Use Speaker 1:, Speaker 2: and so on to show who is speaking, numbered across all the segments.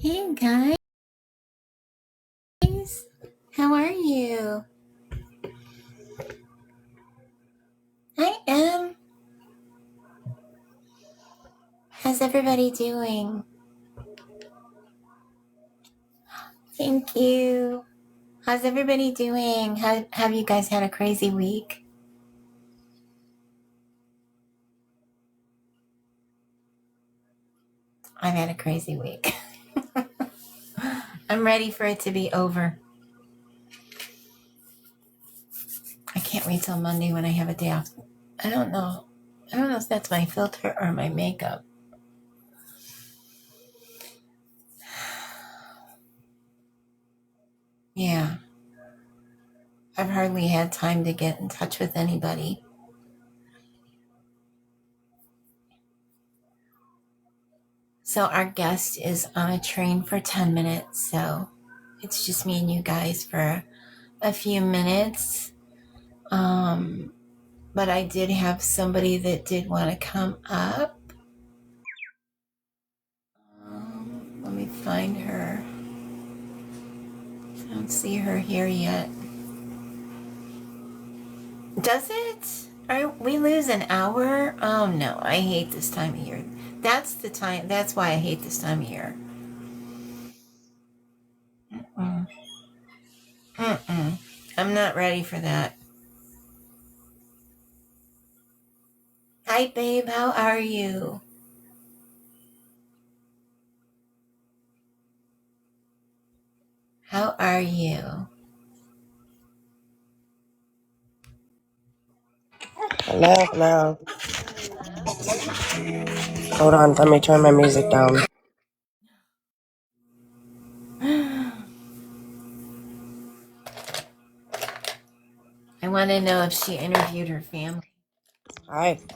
Speaker 1: Hey guys, how are you? I am. How's everybody doing? Thank you. How's everybody doing? Have you guys had a crazy week? I've had a crazy week. I'm ready for it to be over. I can't wait till Monday when I have a day off. I don't know. I don't know if that's my filter or my makeup. Yeah. I've hardly had time to get in touch with anybody. So our guest is on a train for 10 minutes, so it's just me and you guys for a few minutes. But I did have somebody that did want to come up. Let me find her. I don't see her here yet. Does it? We lose an hour? Oh no, I hate this time of year. That's the time. That's why I hate this time of year. I'm not ready for that. Hi, babe. How are you? How are you?
Speaker 2: Hello. Hold on, let me turn my music down.
Speaker 1: I want to know if she interviewed her family.
Speaker 2: Hi.
Speaker 1: Did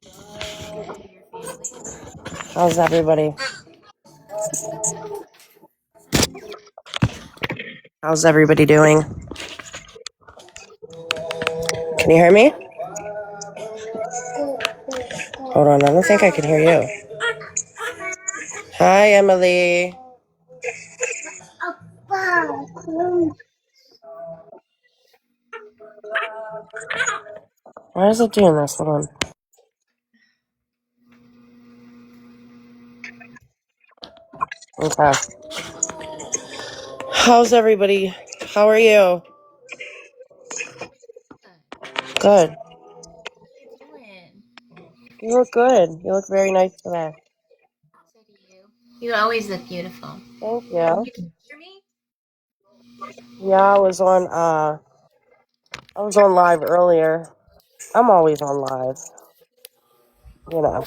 Speaker 1: you interview your family?
Speaker 2: How's everybody? How's everybody doing? Can you hear me? Hold on, I don't think I can hear you. Hi, Emily. Why is it doing this? Hold on. Okay. How's everybody? How are you? Good.
Speaker 1: How you doing?
Speaker 2: You look good. You look very nice today.
Speaker 1: So do you. You always look beautiful.
Speaker 2: Thank you.
Speaker 1: You can hear me?
Speaker 2: Yeah, I was on live earlier. I'm always on live. You know.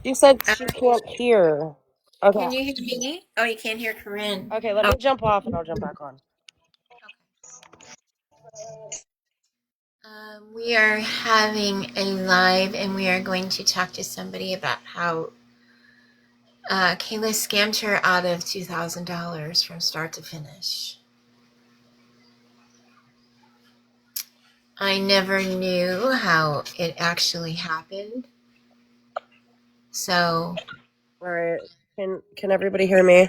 Speaker 2: You said she can't hear. Okay.
Speaker 1: Can you hear me? Oh, you can't hear Corin.
Speaker 2: Okay, let me jump off and I'll jump back on.
Speaker 1: We are having a live and we are going to talk to somebody about how Kayla scammed her out of $2,000 from start to finish. I never knew how it actually happened. So,
Speaker 2: All right. Can everybody hear me?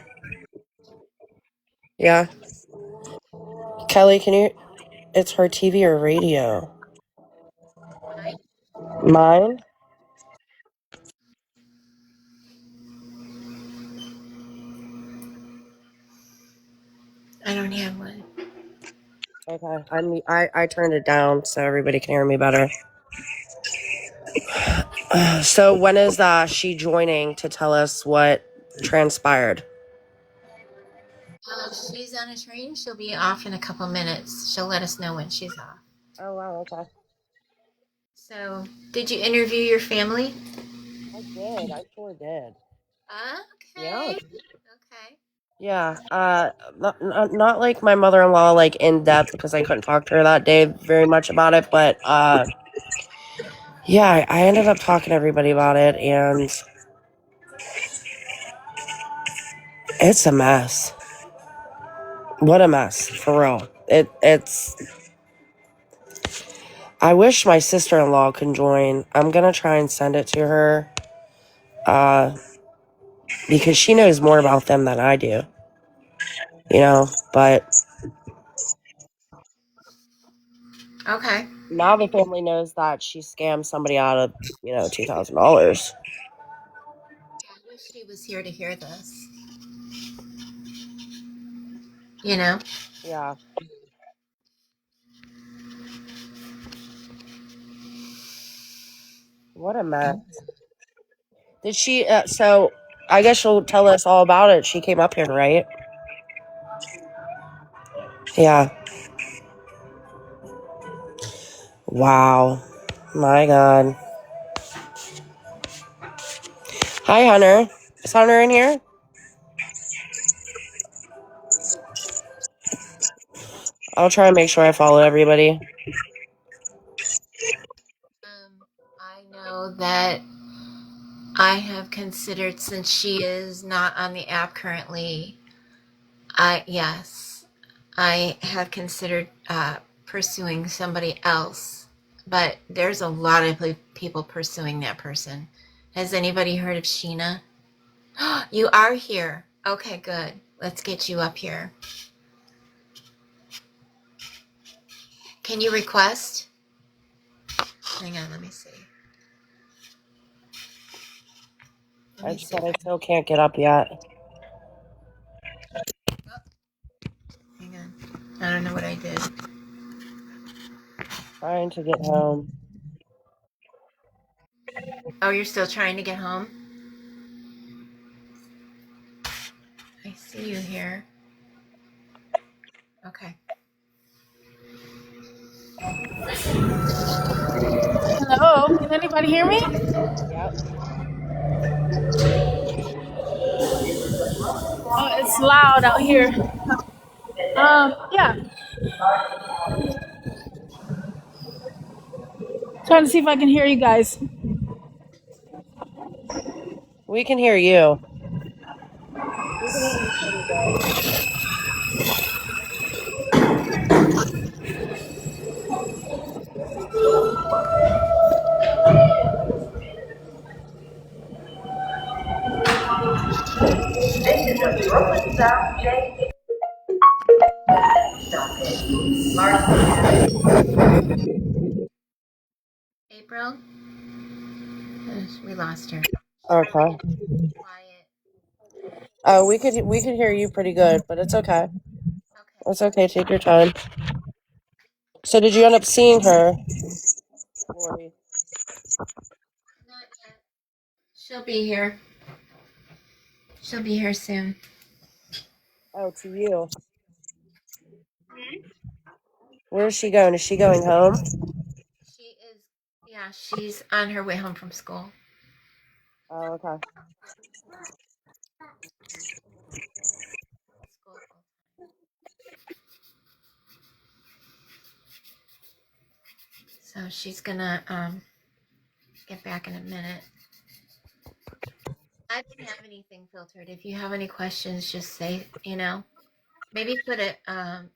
Speaker 2: Yeah. Kelly, can you? It's her TV or radio. Mine?
Speaker 1: I don't have one.
Speaker 2: Okay. I turned it down so everybody can hear me better. So when is she joining to tell us what transpired?
Speaker 1: She's on a train. She'll be off in a couple minutes. She'll let us know when she's off.
Speaker 2: Oh wow. Okay.
Speaker 1: So, did you interview your family?
Speaker 2: I did. I sure did. Yeah.
Speaker 1: Okay. Okay.
Speaker 2: Yeah. Not like my mother-in-law, like in depth, because I couldn't talk to her that day very much about it, but yeah, I ended up talking to everybody about it, and it's a mess. What a mess, for real. It's. I wish my sister-in-law could join. I'm gonna try and send it to her. because she knows more about them than I do. But
Speaker 1: Okay.
Speaker 2: now the family knows that she scammed somebody out of, $2,000.
Speaker 1: I wish she was here to hear this. You know?
Speaker 2: Yeah. What a mess. Did she, so I guess she'll tell us all about it. She came up here, right? Yeah. Wow. My God. Hi, Hunter. Is Hunter in here? I'll try and make sure I follow everybody.
Speaker 1: I know that I have considered, since she is not on the app currently, I have considered pursuing somebody else, but there's a lot of people pursuing that person. Has anybody heard of Sheena? You are here. Okay, good. Let's get you up here. Can you request? Hang on, let me see. Let
Speaker 2: I
Speaker 1: me
Speaker 2: just
Speaker 1: see
Speaker 2: said
Speaker 1: if
Speaker 2: I
Speaker 1: I can.
Speaker 2: still can't get up yet.
Speaker 1: Hang on. I don't know what I did.
Speaker 2: Trying to get home.
Speaker 1: Oh, you're still trying to get home? I see you here. Okay.
Speaker 3: Hello, can anybody hear me?
Speaker 2: Yep.
Speaker 3: Oh, it's loud out here. Yeah, trying to see if I can hear you guys.
Speaker 2: We can hear you. We can hear you pretty good.
Speaker 1: April? We lost her. She's
Speaker 2: Okay.
Speaker 1: quiet.
Speaker 2: Oh, we could hear you pretty good, but it's okay.
Speaker 1: Okay.
Speaker 2: It's okay. Take your time. So did you end up seeing her? Lori?
Speaker 1: Not yet. She'll be here. She'll be here soon.
Speaker 2: Oh, to you. Where is she going? Is she going home?
Speaker 1: She is, yeah, she's on her way home from school.
Speaker 2: Oh, okay.
Speaker 1: School. So she's gonna get back in a minute. I don't have anything filtered. If you have any questions, just say, maybe put a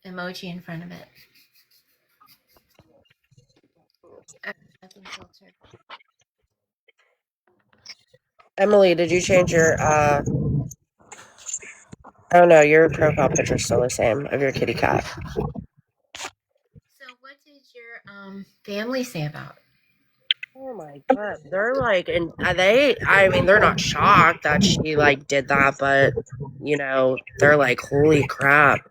Speaker 1: emoji in front of it. Nothing filtered.
Speaker 2: Emily, did you change your oh no, your profile picture's still the same of your kitty cat.
Speaker 1: So what did your family say about it?
Speaker 2: Oh my God. They're like, and I mean, they're not shocked that she like did that, but they're like, holy crap.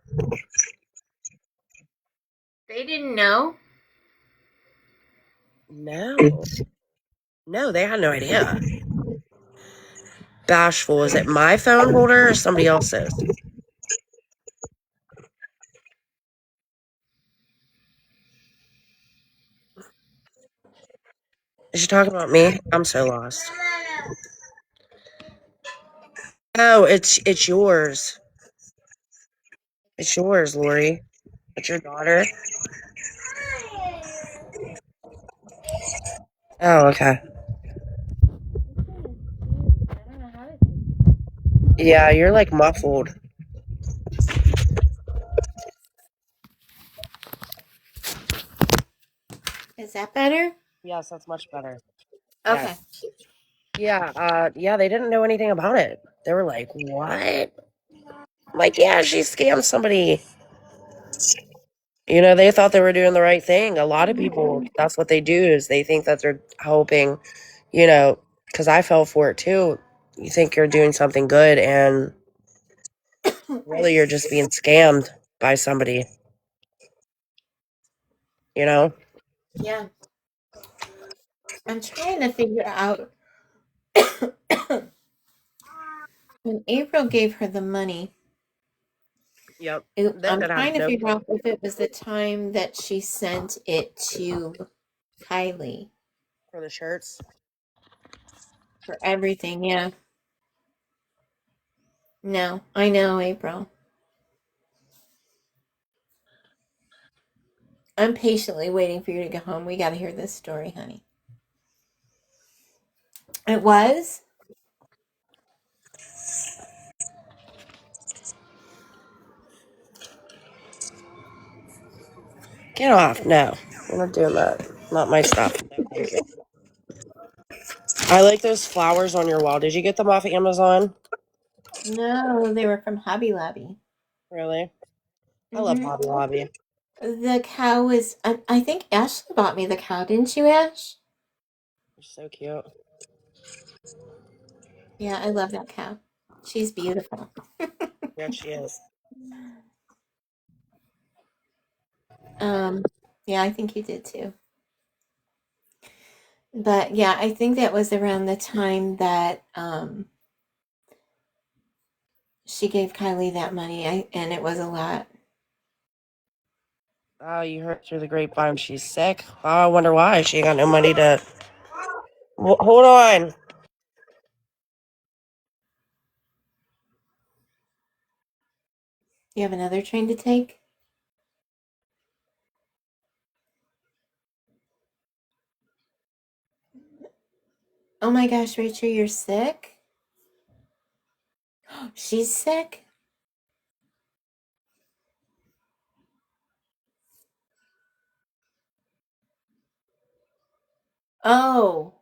Speaker 1: They didn't know.
Speaker 2: No. No, they had no idea. Bashful. Is it my phone holder or somebody else's? Is she talking about me? I'm so lost. Oh, it's yours. It's yours, Lori. It's your daughter. Oh, okay.
Speaker 1: I don't know how to do.
Speaker 2: Yeah, you're like muffled.
Speaker 1: Is that better?
Speaker 2: Yes, that's much better.
Speaker 1: Okay.
Speaker 2: Yes. Yeah, yeah, they didn't know anything about it. They were like, what? Like, yeah, she scammed somebody. You know, they thought they were doing the right thing. A lot of people, that's what they do is they think that they're helping, you know, because I fell for it too. You think you're doing something good and really you're just being scammed by somebody, you know?
Speaker 1: Yeah. I'm trying to figure out when April gave her the money.
Speaker 2: Yep. They
Speaker 1: I'm
Speaker 2: could have
Speaker 1: trying to
Speaker 2: no
Speaker 1: figure
Speaker 2: clue
Speaker 1: out if it was the time that she sent it to Kylie
Speaker 2: for the shirts.
Speaker 1: for everything. Yeah. No, I know, April. I'm patiently waiting for you to go home. We got to hear this story, honey. It was?
Speaker 2: Get off. No, we're not doing that. Not my stuff. No, thank you. I like those flowers on your wall. Did you get them off of Amazon?
Speaker 1: No, they were from Hobby Lobby.
Speaker 2: Really? I love
Speaker 1: Mm-hmm.
Speaker 2: Hobby Lobby.
Speaker 1: The cow is, I think Ashley bought me the cow, didn't you, Ash?
Speaker 2: They're so cute.
Speaker 1: Yeah, I love that cow. She's beautiful.
Speaker 2: Yeah, she is.
Speaker 1: Um, yeah, I think you did too. But yeah, I think that was around the time that she gave Kylie that money, and it was a lot.
Speaker 2: Oh, you heard through the grapevine she's sick? Oh, I wonder why. She ain't got no money to. Hold on.
Speaker 1: You have another train to take? Oh my gosh, Rachel, you're sick? She's sick? Oh,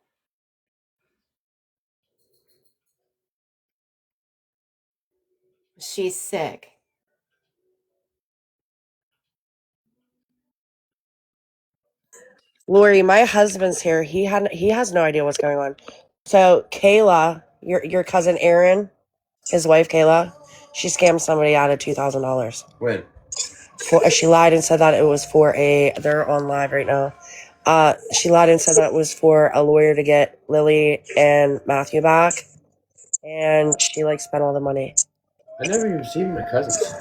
Speaker 1: she's sick.
Speaker 2: Lori, my husband's here. He has no idea what's going on. So Kayla, your cousin Aaron, his wife Kayla, she scammed somebody out of $2,000.
Speaker 4: When?
Speaker 2: She lied and said that it was for a. They're on live right now. She lied and said that it was for a lawyer to get Lily and Matthew back, and she like spent all the money.
Speaker 4: I never even seen my cousins.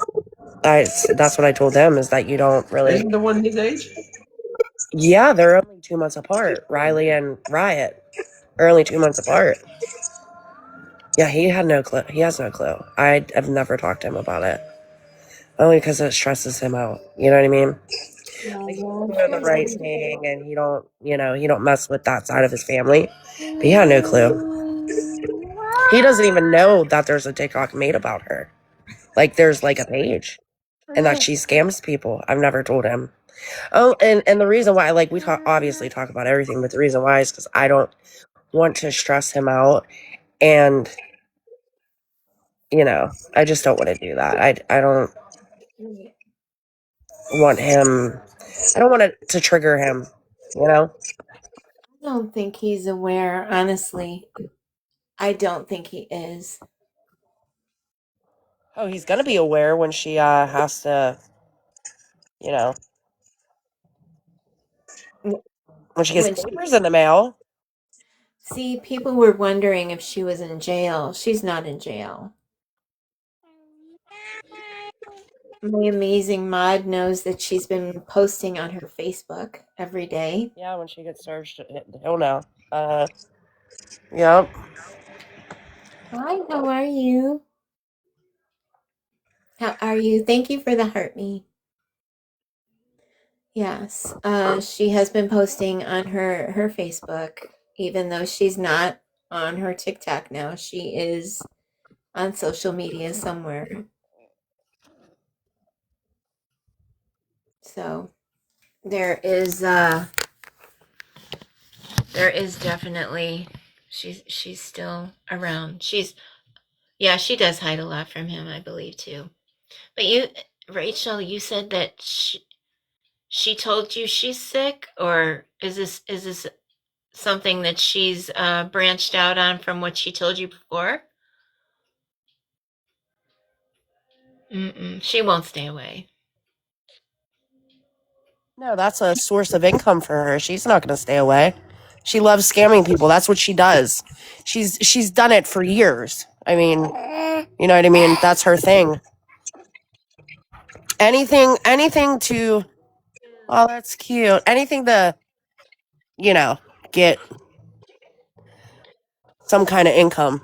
Speaker 2: That's what I told them is that you don't really.
Speaker 4: Isn't the one his age?
Speaker 2: Yeah, they're only 2 months apart. Riley and Riot are only 2 months apart. Yeah, he had no clue. He has no clue. I've never talked to him about it. Only because it stresses him out. You know what I mean?
Speaker 1: Oh,
Speaker 2: Like,
Speaker 1: yeah, I'm
Speaker 2: you do the
Speaker 1: sure
Speaker 2: right
Speaker 1: he
Speaker 2: thing and he don't mess with that side of his family. But he had no clue. He doesn't even know that there's a TikTok made about her. Like, there's like a page and that she scams people. I've never told him. Oh, and the reason why, like, we obviously talk about everything, but the reason why is because I don't want to stress him out. And, I just don't want to do that. I don't want him, I don't want it to trigger him, you know?
Speaker 1: I don't think he's aware, honestly. I don't think he is.
Speaker 2: Oh, he's gonna be aware when she has to, you know, when she gets
Speaker 1: When she,
Speaker 2: papers in the mail.
Speaker 1: see, people were wondering if she was in jail. She's not in jail. My amazing mod knows that she's been posting on her Facebook every day.
Speaker 2: Yeah, when she gets searched, he'll know. Yep.
Speaker 1: Hi, how are you? How are you? Thank you for the heart me. Yes, she has been posting on her Facebook, even though she's not on her TikTok now. She is on social media somewhere. So there is definitely she's still around. Yeah, she does hide a lot from him, I believe too. But Rachel, you said that she told you she's sick, or is this something that she's branched out on from what she told you before? Mm-mm, she won't stay away.
Speaker 2: No, that's a source of income for her. She's not going to stay away. She loves scamming people. That's what she does. She's done it for years. I mean, you know what I mean? That's her thing. Anything to oh, that's cute. Anything to, you know, get some kind of income.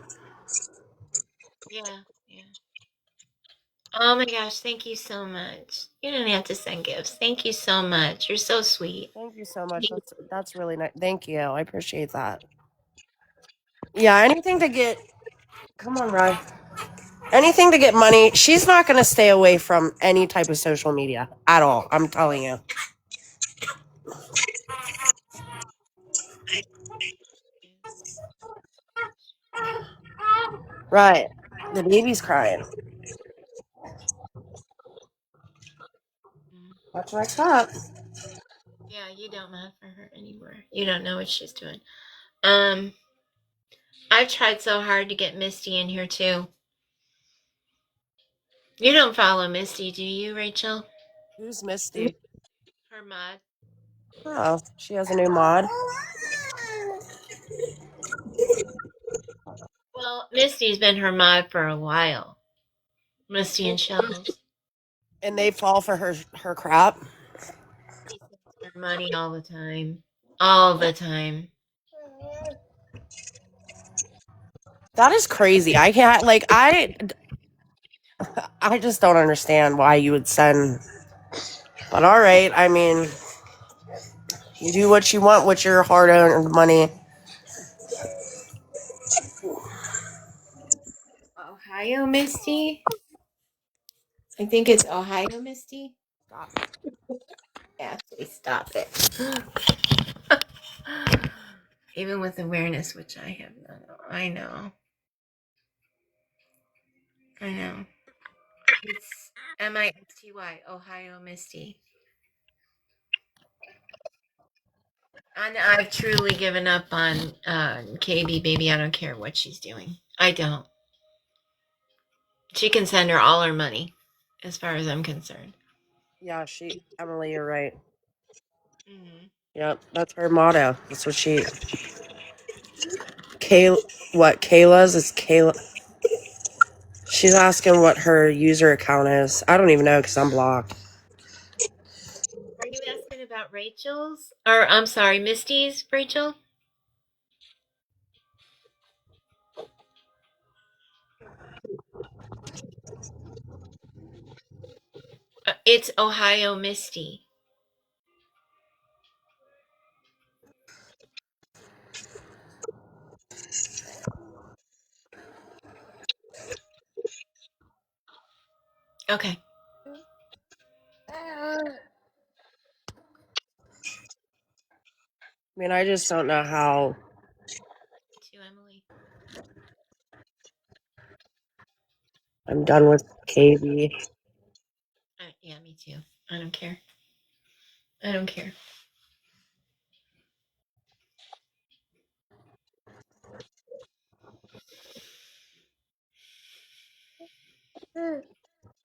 Speaker 1: Yeah, yeah. Oh my gosh, thank you so much. You don't have to send gifts. Thank you so much. You're so sweet.
Speaker 2: Thank you so much. That's really nice. Thank you. I appreciate that. Yeah, anything to get come on, Rye. Anything to get money. She's not going to stay away from any type of social media at all. I'm telling you. Right. The baby's crying.
Speaker 1: Mm.
Speaker 2: Watch my cup.
Speaker 1: Yeah, you don't mind for her anymore. You don't know what she's doing. Um, I've tried so hard to get Misty in here too. You don't follow Misty, do you, Rachel?
Speaker 2: Who's Misty?
Speaker 1: Her mod.
Speaker 2: Oh, she has a new mod.
Speaker 1: Well, Misty's been her mod for a while. Misty and Shells.
Speaker 2: And they fall for her crap.
Speaker 1: She sends her money all the time. All the time.
Speaker 2: That is crazy. I can't like I just don't understand why you would send. But all right, I mean, you do what you want with your hard-earned money.
Speaker 1: Ohio Misty? I think it's Ohio Misty.
Speaker 2: Stop.
Speaker 1: Actually, stop it. Even with awareness, which I have none of. I know. I know. It's Misty, Ohio Misty. And I've truly given up on KB, baby. I don't care what she's doing. I don't. She can send her all her money, as far as I'm concerned.
Speaker 2: Yeah, Emily, you're right.
Speaker 1: Mm-hmm.
Speaker 2: Yep, that's her motto. That's what she. Kayla's is Kayla. She's asking what her user account is. I don't even know because I'm blocked.
Speaker 1: Are you asking about Rachel's? Or, I'm sorry, Misty's, Rachel? It's Ohio Misty. Okay.
Speaker 2: I mean, I just don't know how.
Speaker 1: To Emily.
Speaker 2: I'm done with KB.
Speaker 1: Yeah, me too. I don't care. I don't care.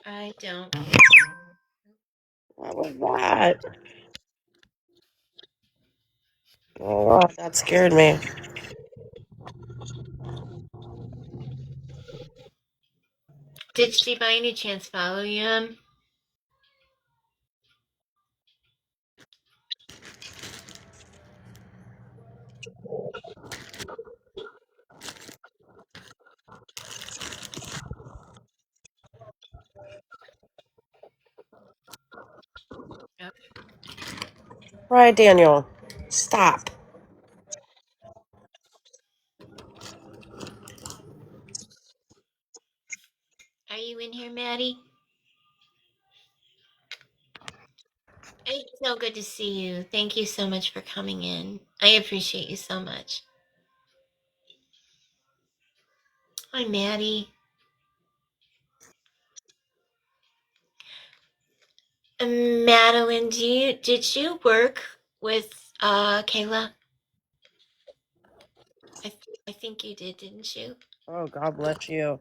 Speaker 1: I don't.
Speaker 2: What was that? Oh, that scared me.
Speaker 1: Did she by any chance follow you? Yep.
Speaker 2: Right, Daniel. Stop.
Speaker 1: Are you in here, Maddie? It's so good to see you. Thank you so much for coming in. I appreciate you so much. Hi, Maddie. Madeline, did you work with Kayla? I I think you did, didn't you?
Speaker 2: Oh, God bless you.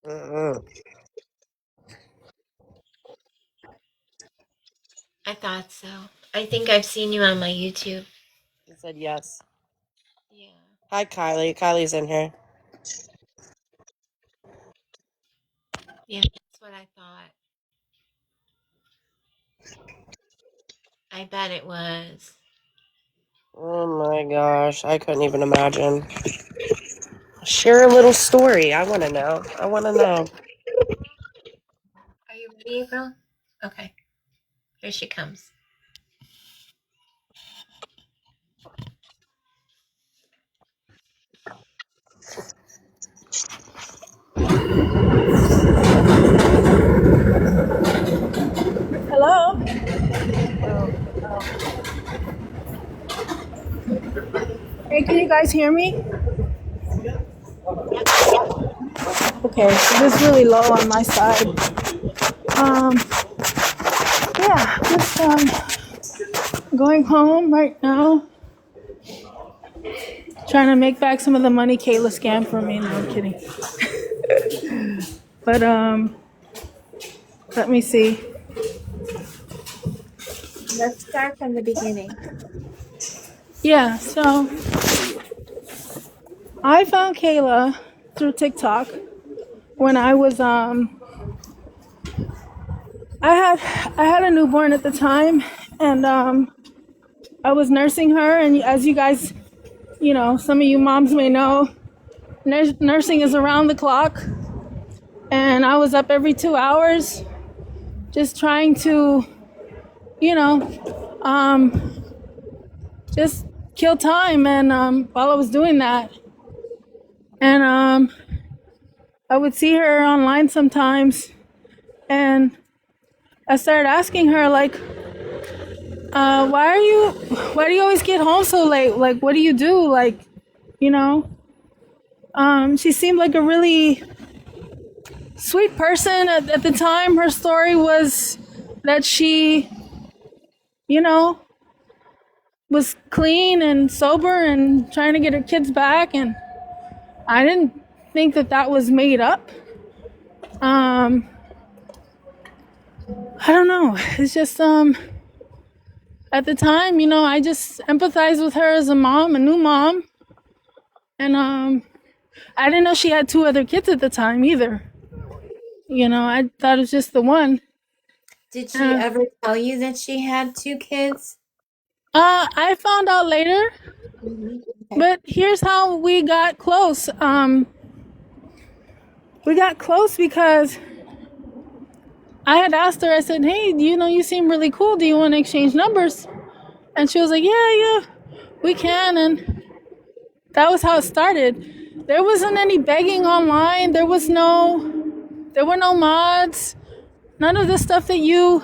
Speaker 2: Mm-mm.
Speaker 1: I thought so. I think I've seen you on my YouTube.
Speaker 2: He said yes.
Speaker 1: Yeah.
Speaker 2: Hi, Kylie. Kylie's in here.
Speaker 1: Yeah, that's what I thought. I bet it was.
Speaker 2: Oh my gosh, I couldn't even imagine. Share a little story. I want to know. I want to know.
Speaker 1: Are you ready, April? Okay. Here she comes.
Speaker 3: Hello? Hey, can you guys hear me?
Speaker 1: Yep.
Speaker 3: Okay, so this is really low on my side. Um, yeah, just going home right now. Trying to make back some of the money Kayla scammed from me. No, I'm kidding. But let me see.
Speaker 1: Let's start from the beginning.
Speaker 3: Yeah, so I found Kayla through TikTok when I was I had a newborn at the time, and I was nursing her, and as you guys, some of you moms may know, nursing is around the clock, and I was up every 2 hours just trying to, you know, just kill time, and while I was doing that, and I would see her online sometimes, and I started asking her, like, why do you always get home so late? Like, what do you do? Like, you know, she seemed like a really sweet person at the time. Her story was that she, you know, was clean and sober and trying to get her kids back. And I didn't think that that was made up. I don't know. It's just, at the time, I just empathized with her as a mom, a new mom. And I didn't know she had 2 other kids at the time either. I thought it was just the one.
Speaker 1: Did she ever tell you that she had 2 kids?
Speaker 3: I found out later,
Speaker 1: Okay.
Speaker 3: but here's how we got close. We got close because I had asked her, I said, hey, you seem really cool. Do you want to exchange numbers? And she was like, yeah, we can. And that was how it started. There wasn't any begging online. There were no mods. None of the stuff that you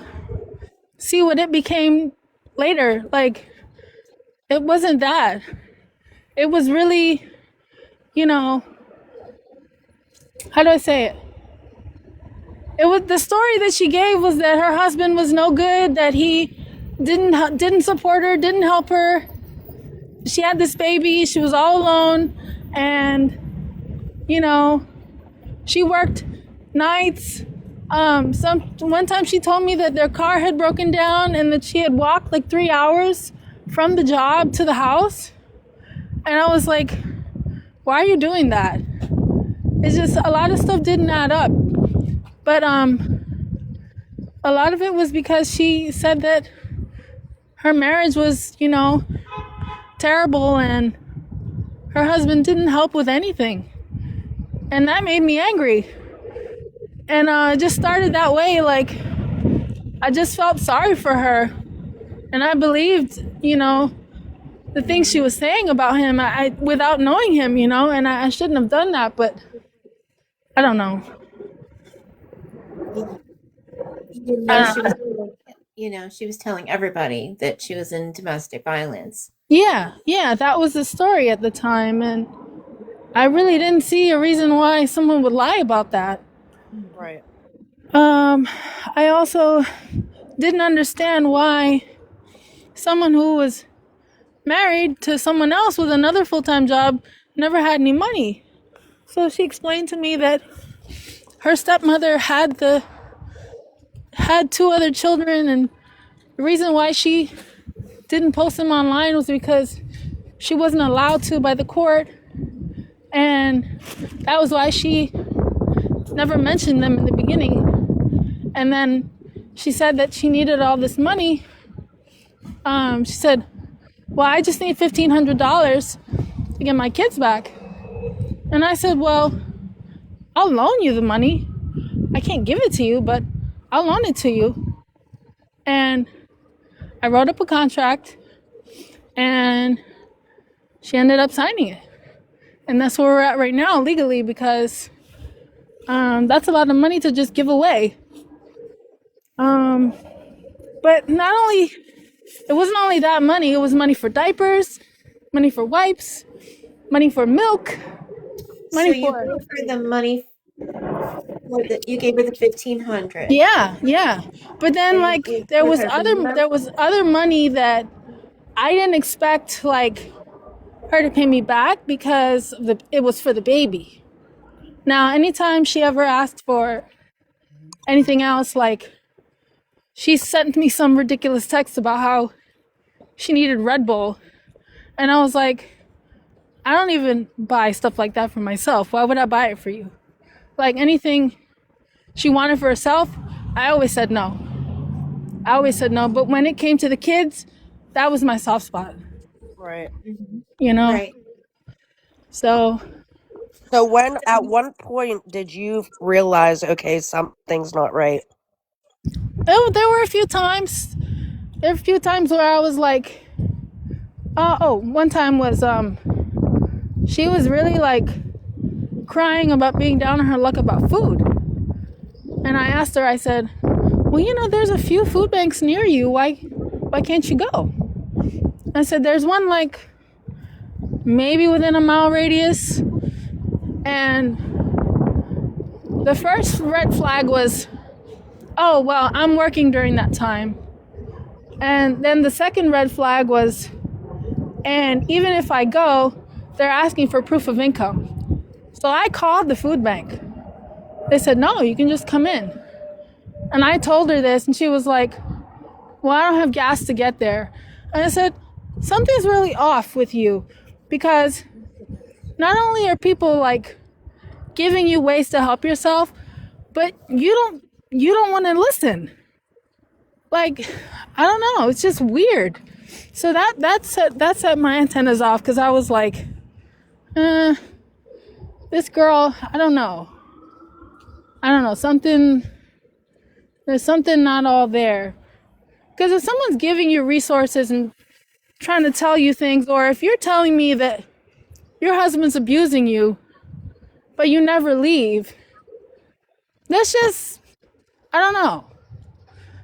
Speaker 3: see what it became later. Like, it wasn't that. It was really, how do I say it? It was the story that she gave was that her husband was no good, that he didn't support her, didn't help her. She had this baby, she was all alone, and she worked nights. One time she told me that their car had broken down and that she had walked like 3 hours from the job to the house. And I was like, why are you doing that? It's just a lot of stuff didn't add up. But a lot of it was because she said that her marriage was, terrible, and her husband didn't help with anything. And that made me angry. And it just started that way. Like, I just felt sorry for her. And I believed, the things she was saying about him without knowing him, and I shouldn't have done that, but I don't know.
Speaker 1: You didn't know she was telling everybody that she was in domestic violence.
Speaker 3: Yeah, that was the story at the time, and I really didn't see a reason why someone would lie about that.
Speaker 2: Right.
Speaker 3: I also didn't understand why someone who was married to someone else with another full-time job never had any money. So she explained to me that her stepmother had 2 other children, and the reason why she didn't post them online was because she wasn't allowed to by the court, and that was why she never mentioned them in the beginning. And then she said that she needed all this money. She said, well, I just need $1,500 to get my kids back. And I said, well, I'll loan you the money. I can't give it to you, but I'll loan it to you. And I wrote up a contract, and she ended up signing it. And that's where we're at right now legally, because that's a lot of money to just give away. But it wasn't only that money, it was money for diapers, money for wipes, money for milk, money
Speaker 1: So you
Speaker 3: for...
Speaker 1: gave her the money. You gave her the 1,500.
Speaker 3: Yeah. But then,
Speaker 1: And
Speaker 3: like,
Speaker 1: you
Speaker 3: there
Speaker 1: gave
Speaker 3: was
Speaker 1: her the
Speaker 3: other
Speaker 1: milk.
Speaker 3: there was other money that I didn't expect, like, her to pay me back, because it was for the baby. Now, anytime she ever asked for anything else, like, she sent me some ridiculous text about how she needed Red Bull. And I was like, I don't even buy stuff like that for myself. Why would I buy it for you? Like, anything she wanted for herself, I always said no. But when it came to the kids, that was my soft spot.
Speaker 2: Right.
Speaker 3: You know?
Speaker 1: Right.
Speaker 2: So at one point did you realize, okay, something's not right?
Speaker 3: There were a few times. Where I was like, one time was, she was really, like, crying about being down on her luck about food. And I asked her, I said, well, there's a few food banks near you. Why can't you go? I said, there's one, like, maybe within a mile radius. And the first red flag was, oh, well, I'm working during that time. And then the second red flag was, and even if I go, they're asking for proof of income. So I called the food bank. They said, no, you can just come in. And I told her this, and she was like, well, I don't have gas to get there. And I said, something's really off with you, because not only are people, like, giving you ways to help yourself, but you don't want to listen. Like, I don't know, it's just weird. So that set my antennas off, because I was like, this girl, I don't know, there's something not all there. Because if someone's giving you resources and trying to tell you things, or if you're telling me that your husband's abusing you, but you never leave, that's just, I don't know.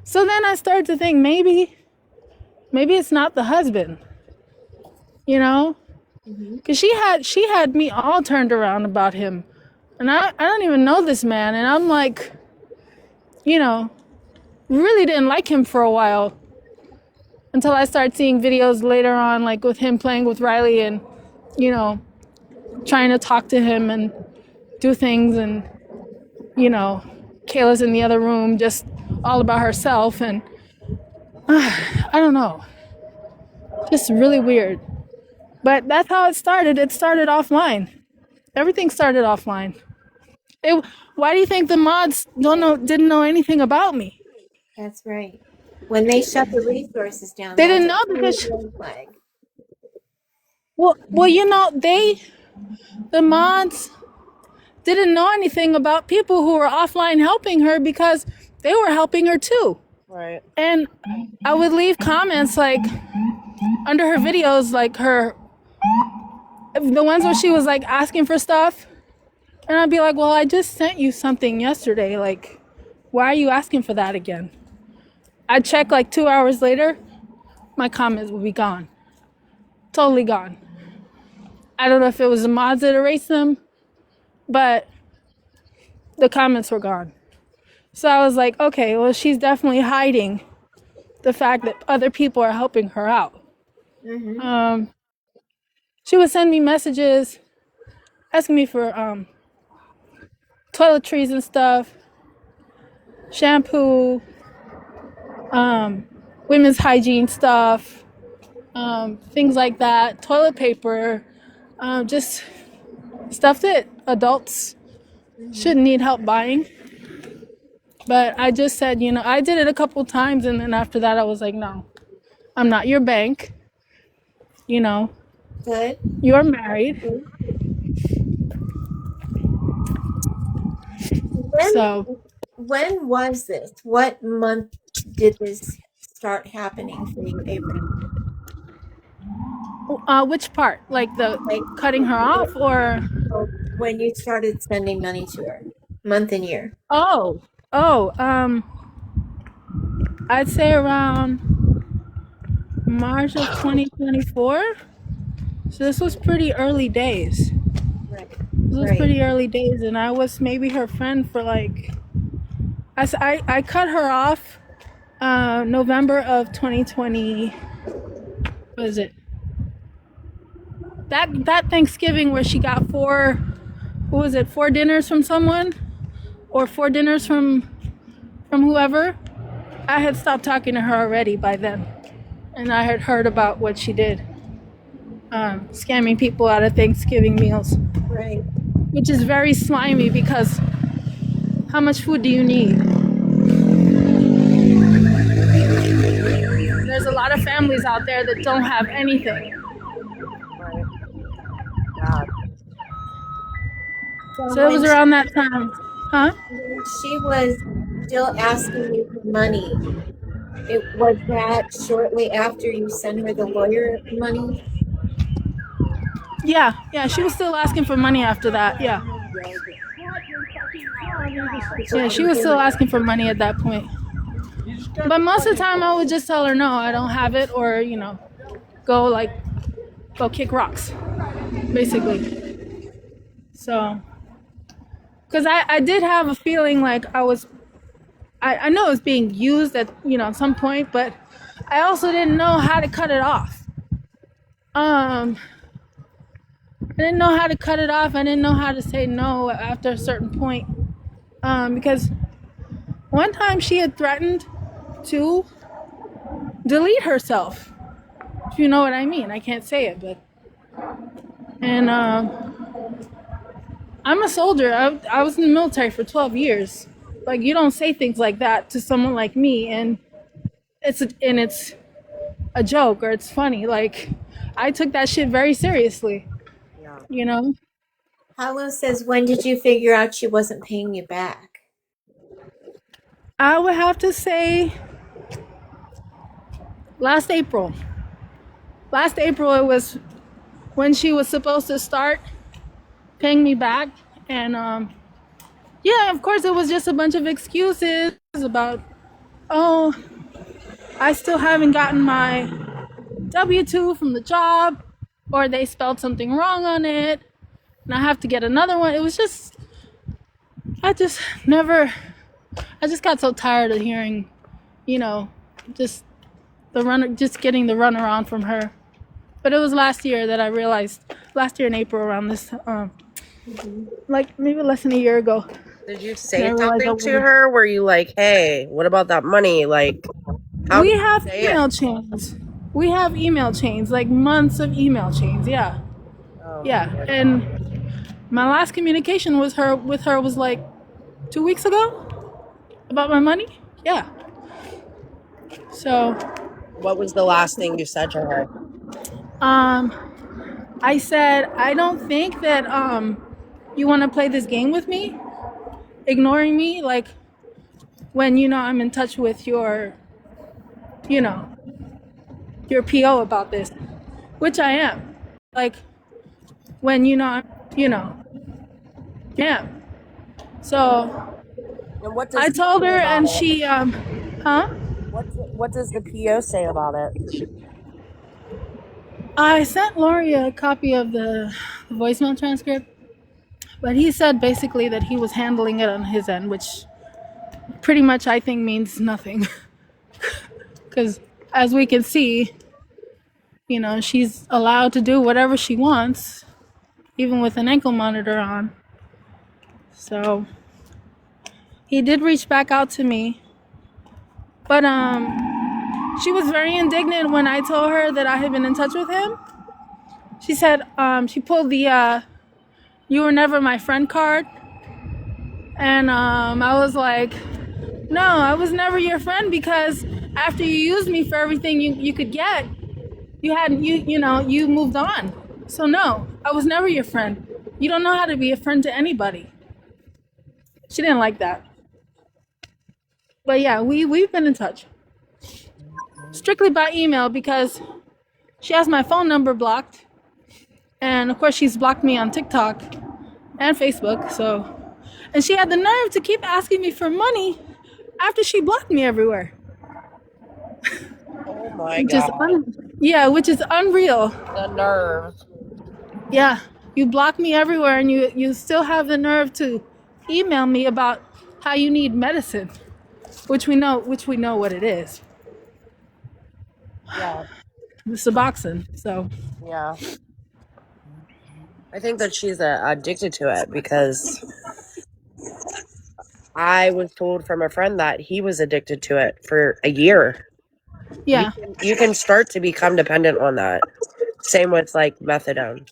Speaker 3: So then I started to think, maybe it's not the husband, because she had me all turned around about him, and I don't even know this man, and I'm like, really didn't like him for a while, until I started seeing videos later on, like with him playing with Riley and, trying to talk to him and do things, and, Kayla's in the other room just all about herself, and I don't know, just really weird. But that's how it started. It started offline. Everything started offline. Why do you think the mods didn't know anything about me?
Speaker 1: That's right. When they shut the resources down,
Speaker 3: They
Speaker 1: that's
Speaker 3: didn't know,
Speaker 1: a
Speaker 3: because
Speaker 1: red flag.
Speaker 3: well, the mods didn't know anything about people who were offline helping her, because they were helping her too.
Speaker 2: Right.
Speaker 3: And I would leave comments, like, under her videos, like the ones where she was, like, asking for stuff. And I'd be like, well, I just sent you something yesterday. Like, why are you asking for that again? I'd check, like, 2 hours later, my comments would be gone. Totally gone. I don't know if it was the mods that erased them, but the comments were gone. So I was like, okay, well, she's definitely hiding the fact that other people are helping her out.
Speaker 1: Mm-hmm.
Speaker 3: She would send me messages asking me for toiletries and stuff, shampoo, women's hygiene stuff, things like that, toilet paper, just stuff that adults shouldn't need help buying. But I just said, I did it a couple times, and then after that I was like, no, I'm not your bank.
Speaker 1: Good.
Speaker 3: You're married.
Speaker 1: When
Speaker 3: So,
Speaker 1: when was this? What month did this start happening for you, Avery?
Speaker 3: which part? Like the
Speaker 1: Like
Speaker 3: cutting her off or?
Speaker 1: when you started sending money to her, month and year.
Speaker 3: Oh, I'd say around March of 2024. So this was pretty early days.
Speaker 1: Right.
Speaker 3: This was
Speaker 1: Right.
Speaker 3: pretty early days, and I was maybe her friend for like. I cut her off November of 2020. What is it? That Thanksgiving where she got four dinners from someone, or 4 dinners from whoever. I had stopped talking to her already by then, and I had heard about what she did, scamming people out of Thanksgiving meals,
Speaker 1: Right.
Speaker 3: which is very slimy because how much food do you need? There's a lot of families out there that don't have anything.
Speaker 2: Right. God.
Speaker 3: So it was around that time. Huh?
Speaker 1: When she was still asking you for money, it was that shortly after you sent her the lawyer money?
Speaker 3: Yeah, she was still asking for money after that. Yeah, she was still asking for money at that point. But most of the time, I would just tell her no, I don't have it, or go kick rocks, basically. So, because I did have a feeling like I know it was being used at some point, but I also didn't know how to cut it off. I didn't know how to cut it off. I didn't know how to say no after a certain point. Because one time she had threatened to delete herself. If you know what I mean. I can't say it, but. And I'm a soldier. I was in the military for 12 years. Like, you don't say things like that to someone like me, and it's a joke or it's funny. Like, I took that shit very seriously.
Speaker 2: Yeah.
Speaker 1: Paolo says, when did you figure out she wasn't paying you back?
Speaker 3: I would have to say last April. Last April, it was when she was supposed to start paying me back. And yeah, of course, it was just a bunch of excuses about, oh, I still haven't gotten my W-2 from the job, or they spelled something wrong on it, and I have to get another one. It was just, I just got so tired of hearing, just getting the runaround from her. But it was last year that I realized, last year in April around this, like maybe less than a year ago.
Speaker 2: Did you say something to her? Were you like, hey, what about that money? Like, how
Speaker 3: We
Speaker 2: did you
Speaker 3: have
Speaker 2: say it?
Speaker 3: email chains. We have email chains, like months of email chains. Yeah.
Speaker 2: Oh,
Speaker 3: Yeah. And my last communication with her was like 2 weeks ago about my money. Yeah. So,
Speaker 2: what was the last thing you said to her?
Speaker 3: I said, I don't think that you want to play this game with me, ignoring me, like when I'm in touch with your PO about this, which I am. Like when yeah. So
Speaker 2: And what does
Speaker 3: I told her, and
Speaker 2: it?
Speaker 3: she
Speaker 2: What does the PO say about it?
Speaker 3: I sent Laurie a copy of the voicemail transcript, but he said basically that he was handling it on his end, which pretty much I think means nothing. because as we can see, she's allowed to do whatever she wants, even with an ankle monitor on. So he did reach back out to me, but she was very indignant when I told her that I had been in touch with him. She said she pulled the "you were never my friend" card, and I was like, no, I was never your friend, because after you used me for everything you could get, you moved on. So no, I was never your friend. You don't know how to be a friend to anybody. She didn't like that. But yeah, we've been in touch. Strictly by email, because she has my phone number blocked. And of course she's blocked me on TikTok and Facebook, and she had the nerve to keep asking me for money after she blocked me everywhere.
Speaker 2: Oh my God.
Speaker 3: Which is unreal.
Speaker 2: The nerve.
Speaker 3: Yeah, you block me everywhere, and you still have the nerve to email me about how you need medicine, which we know what it is.
Speaker 2: Yeah.
Speaker 3: The Suboxone. So
Speaker 2: Yeah. I think that she's addicted to it, because I was told from a friend that he was addicted to it for a year.
Speaker 3: yeah.
Speaker 2: You can start to become dependent on that. Same with like methadone,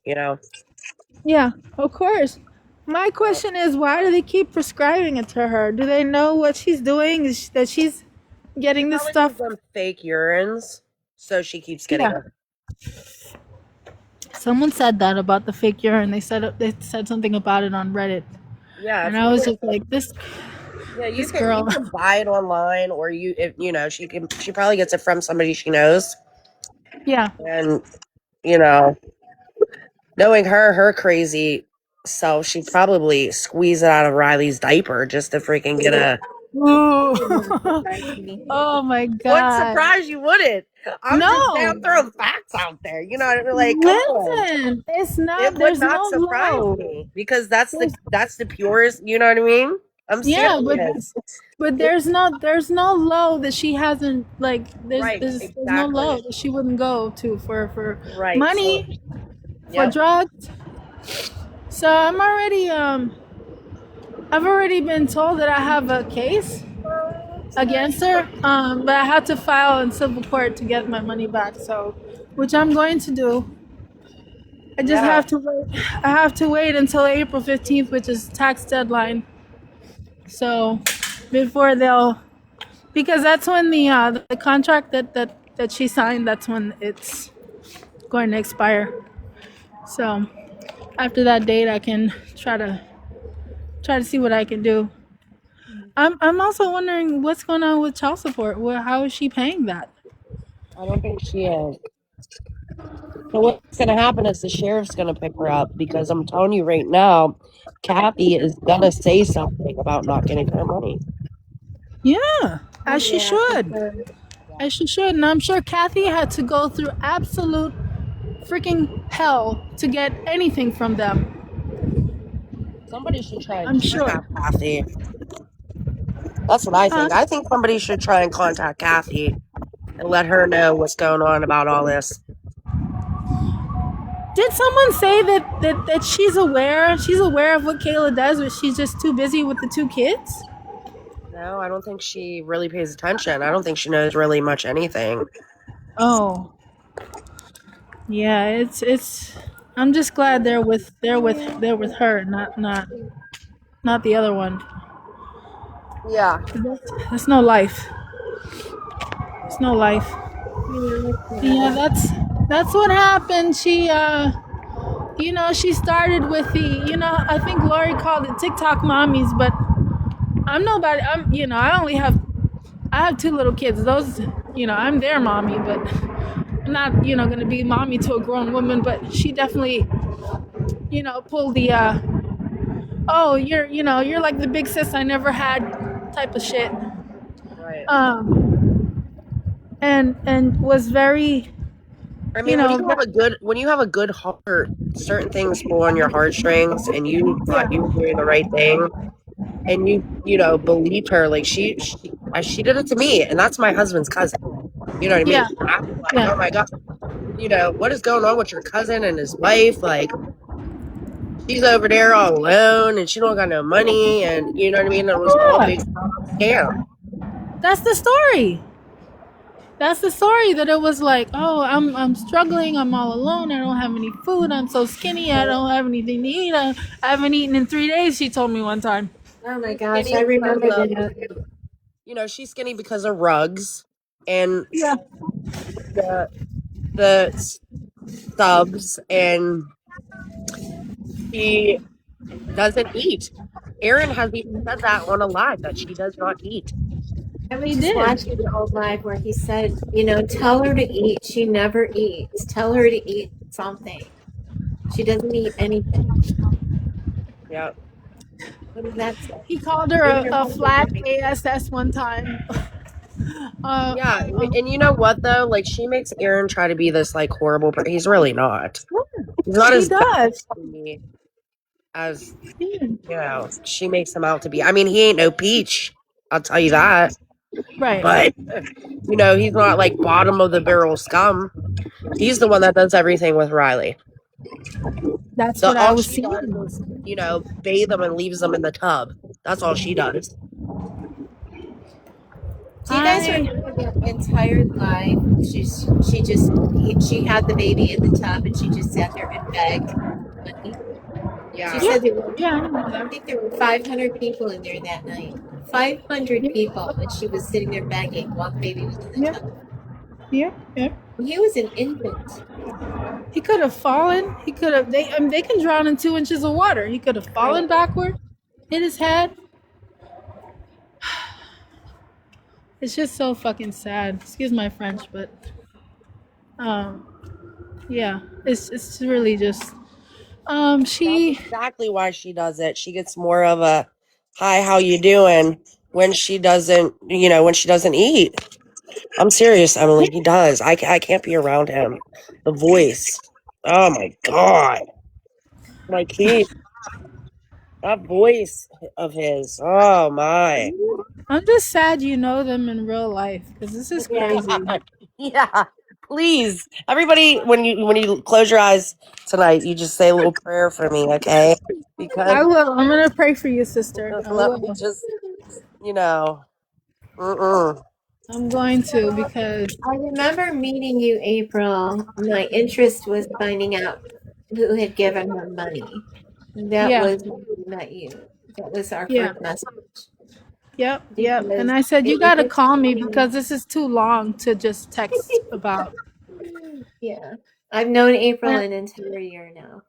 Speaker 3: Yeah, of course. My question is, why do they keep prescribing it to her? Do they know what she's doing? That she's getting this stuff?
Speaker 2: From fake urines, so she keeps getting it.
Speaker 3: Someone said that about the fake urine. They said something about it on Reddit.
Speaker 2: Yeah,
Speaker 3: and I was just like, this.
Speaker 2: Yeah, you
Speaker 3: girl.
Speaker 2: can buy it online, or she probably gets it from somebody she knows.
Speaker 3: Yeah.
Speaker 2: And knowing her crazy self, she'd probably squeeze it out of Riley's diaper just to freaking get a.
Speaker 3: Oh my God!
Speaker 2: What surprise you wouldn't? I'm just throwing facts out there. Like,
Speaker 3: listen, it's not.
Speaker 2: It
Speaker 3: there's
Speaker 2: would not
Speaker 3: no
Speaker 2: surprise
Speaker 3: low.
Speaker 2: me, because that's the purest. You know what I mean? I'm serious.
Speaker 3: But there's no low that she hasn't, like. There's no low that she wouldn't go to for money, for drugs. So I've already been told that I have a case against her, but I had to file in civil court to get my money back. So, which I'm going to do. I just have to wait. I have to wait until April 15th, which is tax deadline. So, before because that's when the contract that she signed, that's when it's going to expire. So, after that date, I can try to see what I can do. I'm also wondering what's going on with child support. How is she paying that?
Speaker 2: I don't think she is. So what's going to happen is the sheriff's going to pick her up, because I'm telling you right now, Kathy is going to say something about not getting her money.
Speaker 3: Yeah, as she should. As she should. And I'm sure Kathy had to go through absolute freaking hell to get anything from them.
Speaker 2: Somebody should try and
Speaker 3: I'm sure.
Speaker 2: Kathy. That's what I think. I think somebody should try and contact Kathy and let her know what's going on about all this.
Speaker 3: Did someone say that she's aware? She's aware of what Kayla does, but she's just too busy with the 2 kids?
Speaker 2: No, I don't think she really pays attention. I don't think she knows really much anything.
Speaker 3: Oh. Yeah, it's I'm just glad they're with her, not the other one.
Speaker 2: Yeah.
Speaker 3: That's no life. It's no life. Yeah, that's what happened. She she started with I think Lori called it TikTok mommies, but I'm nobody. I have 2 little kids. Those, I'm their mommy, but I'm not, going to be mommy to a grown woman. But she definitely, pulled the, you're like the big sis I never had type of shit.
Speaker 2: Right.
Speaker 3: And was very.
Speaker 2: I mean, when you have a good heart, certain things pull on your heartstrings, and you thought you were doing the right thing, and you believed her. Like she did it to me, and that's my husband's cousin. You know what I mean?
Speaker 3: Yeah.
Speaker 2: I'm like,
Speaker 3: Yeah.
Speaker 2: oh my God, what is going on with your cousin and his wife? Like, she's over there all alone and she don't got no money, and you know what I mean? It was all
Speaker 3: Yeah.
Speaker 2: big scam.
Speaker 3: That's the story. That's the story, that it was like, oh, I'm struggling, I'm all alone, I don't have any food, I'm so skinny, I don't have anything to eat, I haven't eaten in 3 days, she told me one time.
Speaker 1: Oh my
Speaker 2: She's
Speaker 1: gosh,
Speaker 2: skinny
Speaker 1: I
Speaker 2: because
Speaker 1: remember
Speaker 2: of,
Speaker 1: that.
Speaker 2: she's skinny because of rugs and
Speaker 3: Yeah.
Speaker 2: the the subs, and she doesn't eat. Aaron has even said that on a live that she does not eat.
Speaker 1: I was
Speaker 3: He
Speaker 1: just
Speaker 3: did.
Speaker 1: watching the old live where he said, tell her to eat. She never eats. Tell her to eat something. She doesn't eat anything.
Speaker 2: Yeah.
Speaker 1: What does that say?
Speaker 3: He called her
Speaker 1: Maybe her
Speaker 3: a
Speaker 1: husband
Speaker 3: flat
Speaker 1: never eats.
Speaker 3: ASS one time. uh,
Speaker 2: Yeah,
Speaker 3: uh,
Speaker 2: and you know what though? Like she makes Aaron try to be this like horrible person. He's really not. He's not
Speaker 3: she
Speaker 2: as bad
Speaker 3: does.
Speaker 2: as
Speaker 3: Yeah.
Speaker 2: she makes him out to be. I mean, he ain't no peach. I'll tell you that.
Speaker 3: Right.
Speaker 2: But he's not like bottom of the barrel scum. He's the one that does everything with Riley.
Speaker 3: That's
Speaker 2: The
Speaker 3: what I
Speaker 2: all
Speaker 3: was
Speaker 2: she does
Speaker 3: seeing.
Speaker 2: is, bathe them and leaves them in the tub. That's all she does.
Speaker 1: Do you guys
Speaker 3: I
Speaker 1: remember that entire life? She had the baby in the tub and she just sat there and begged for money. She
Speaker 2: Yeah.
Speaker 3: Yeah.
Speaker 1: said
Speaker 3: Yeah, I remember
Speaker 1: I
Speaker 3: that.
Speaker 1: think there were 500 people in there that night. 500
Speaker 3: Yeah.
Speaker 1: people, and she was sitting there begging while the baby was in the
Speaker 3: Yeah.
Speaker 1: tub.
Speaker 3: Yeah. Yeah.
Speaker 1: He was an infant.
Speaker 3: He could have fallen. He could have. They can drown in 2 inches of water. He could have
Speaker 1: Right.
Speaker 3: fallen backward, hit his head. It's just so fucking sad. Excuse my French, but um, yeah, it's really just
Speaker 2: That's
Speaker 3: she.
Speaker 2: exactly why she does it. She gets more of a hi, how you doing when she doesn't, when she doesn't eat. I'm serious, Emily. He does. I can't be around him. The voice. Oh my God. Like that voice of his. Oh my.
Speaker 3: I'm just sad you know them in real life because this is
Speaker 1: Yeah.
Speaker 3: crazy.
Speaker 2: Yeah. Please. Everybody, when you close your eyes tonight, you just say a little prayer for me, okay? Because
Speaker 3: I will. I'm gonna pray for you, sister. I
Speaker 2: let me
Speaker 3: will.
Speaker 2: just, you know. Mm-mm.
Speaker 3: I'm going to because
Speaker 1: I remember meeting you, April. My interest was finding out who had given her money. That
Speaker 3: yeah,
Speaker 1: was when we met you. That was our
Speaker 3: yeah,
Speaker 1: first message.
Speaker 3: yep. And
Speaker 1: Because
Speaker 3: I said you
Speaker 1: it was
Speaker 3: gotta call me
Speaker 1: interesting.
Speaker 3: because this is too long to just text about.
Speaker 1: Yeah. I've known April
Speaker 3: And,
Speaker 1: an entire year now.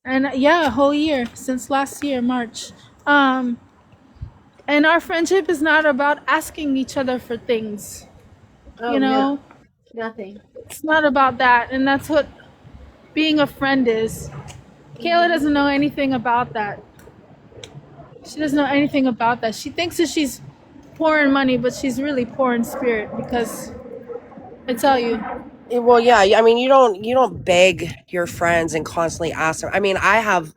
Speaker 3: and yeah, a whole year since last year, March. Um, and our friendship is not about asking each other for things.
Speaker 1: Oh,
Speaker 3: You
Speaker 1: no,
Speaker 3: know,
Speaker 1: nothing.
Speaker 3: it's not about that, and that's what being a friend is. Kayla doesn't know anything about that. She doesn't know anything about that. She thinks that she's poor in money, but she's really poor in spirit because I tell you,
Speaker 2: Well, yeah. I mean, you don't beg your friends and constantly ask them. I mean, I have,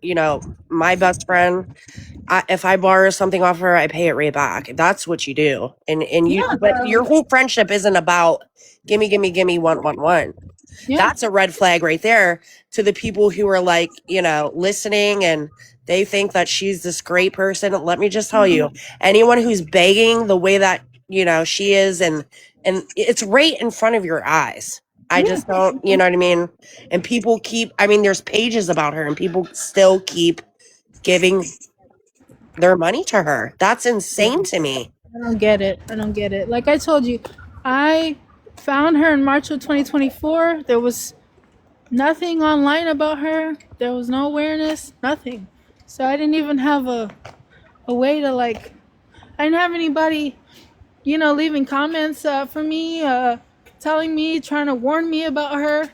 Speaker 2: my best friend. If I borrow something off her, I pay it right back. That's what you do.
Speaker 3: yeah,
Speaker 2: But your whole friendship isn't about gimme, gimme, gimme, one.
Speaker 3: yeah,
Speaker 2: That's a red flag right there to the people who are like, listening and they think that she's this great person. Let me just tell you, anyone who's begging the way that, she is, and it's right in front of your eyes. I
Speaker 3: yeah,
Speaker 2: just don't, you know what I mean? And people there's pages about her and people still keep giving their money to her. That's insane to me.
Speaker 3: I don't get it. I don't get it. Like I told you, I found her in March of 2024. There was nothing online about her. There was no awareness, nothing. So I didn't even have a way to like. I didn't have anybody, leaving comments for me, telling me, trying to warn me about her.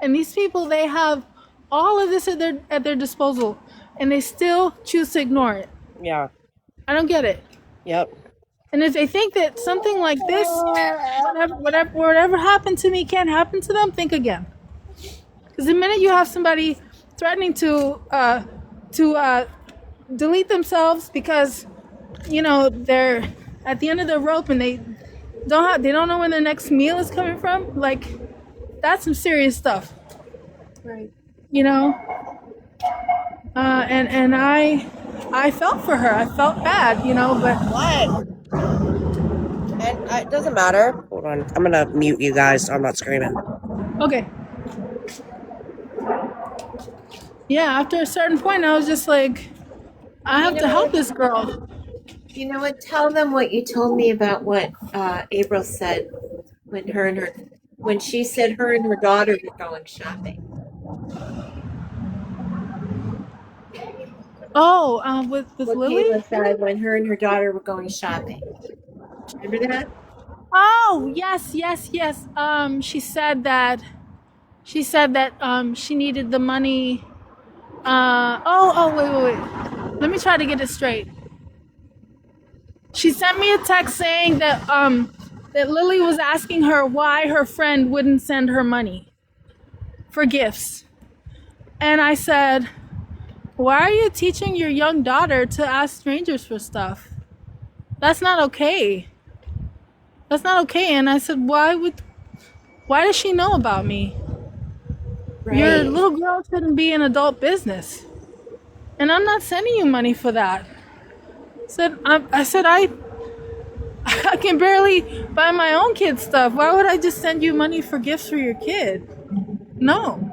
Speaker 3: And these people, they have all of this at their disposal, and they still choose to ignore it.
Speaker 2: Yeah.
Speaker 3: I don't get it.
Speaker 2: Yep.
Speaker 3: And if they think that something like this, whatever happened to me can't happen to them, think again. Because the minute you have somebody threatening to delete themselves because they're at the end of the rope and they don't know when their next meal is coming from. Like, that's some serious stuff,
Speaker 1: Right.
Speaker 3: you know. And I felt for her. I felt bad, you know, but
Speaker 2: What? And it doesn't matter. Hold on. I'm gonna mute you guys so I'm not screaming.
Speaker 3: okay. Yeah, after a certain point, I was just like, I have to help this girl.
Speaker 1: You know what? Tell them what you told me about what April said when she said her and her daughter were going shopping.
Speaker 3: Oh, with
Speaker 1: What
Speaker 3: Lily?
Speaker 1: Kayla said when her and her daughter were going shopping. Remember that?
Speaker 3: Oh, yes, yes, yes. She said that she needed the money. Wait. Let me try to get it straight. She sent me a text saying that Lily was asking her why her friend wouldn't send her money for gifts. And I said, "Why are you teaching your young daughter to ask strangers for stuff? That's not okay. That's not okay." And I said, "Why does she know about me? Your
Speaker 1: Right.
Speaker 3: little girl shouldn't be in adult business. And I'm not sending you money for that." I said I can barely buy my own kid stuff. Why would I just send you money for gifts for your kid? No.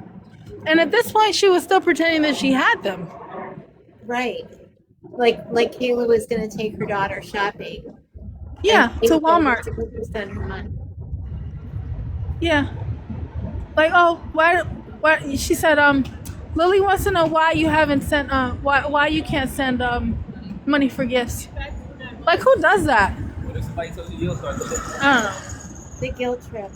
Speaker 3: And at this point, she was still pretending that she had them.
Speaker 1: Right. Like Kayla was going to take her daughter shopping.
Speaker 3: Yeah,
Speaker 1: and
Speaker 3: to
Speaker 1: Kayla was
Speaker 3: Walmart.
Speaker 1: supposed to send her money.
Speaker 3: Yeah. Like, oh, why? She said, Lily wants to know why you haven't sent, why you can't send money for gifts. Like, who does that? I don't know.
Speaker 1: The guilt trip.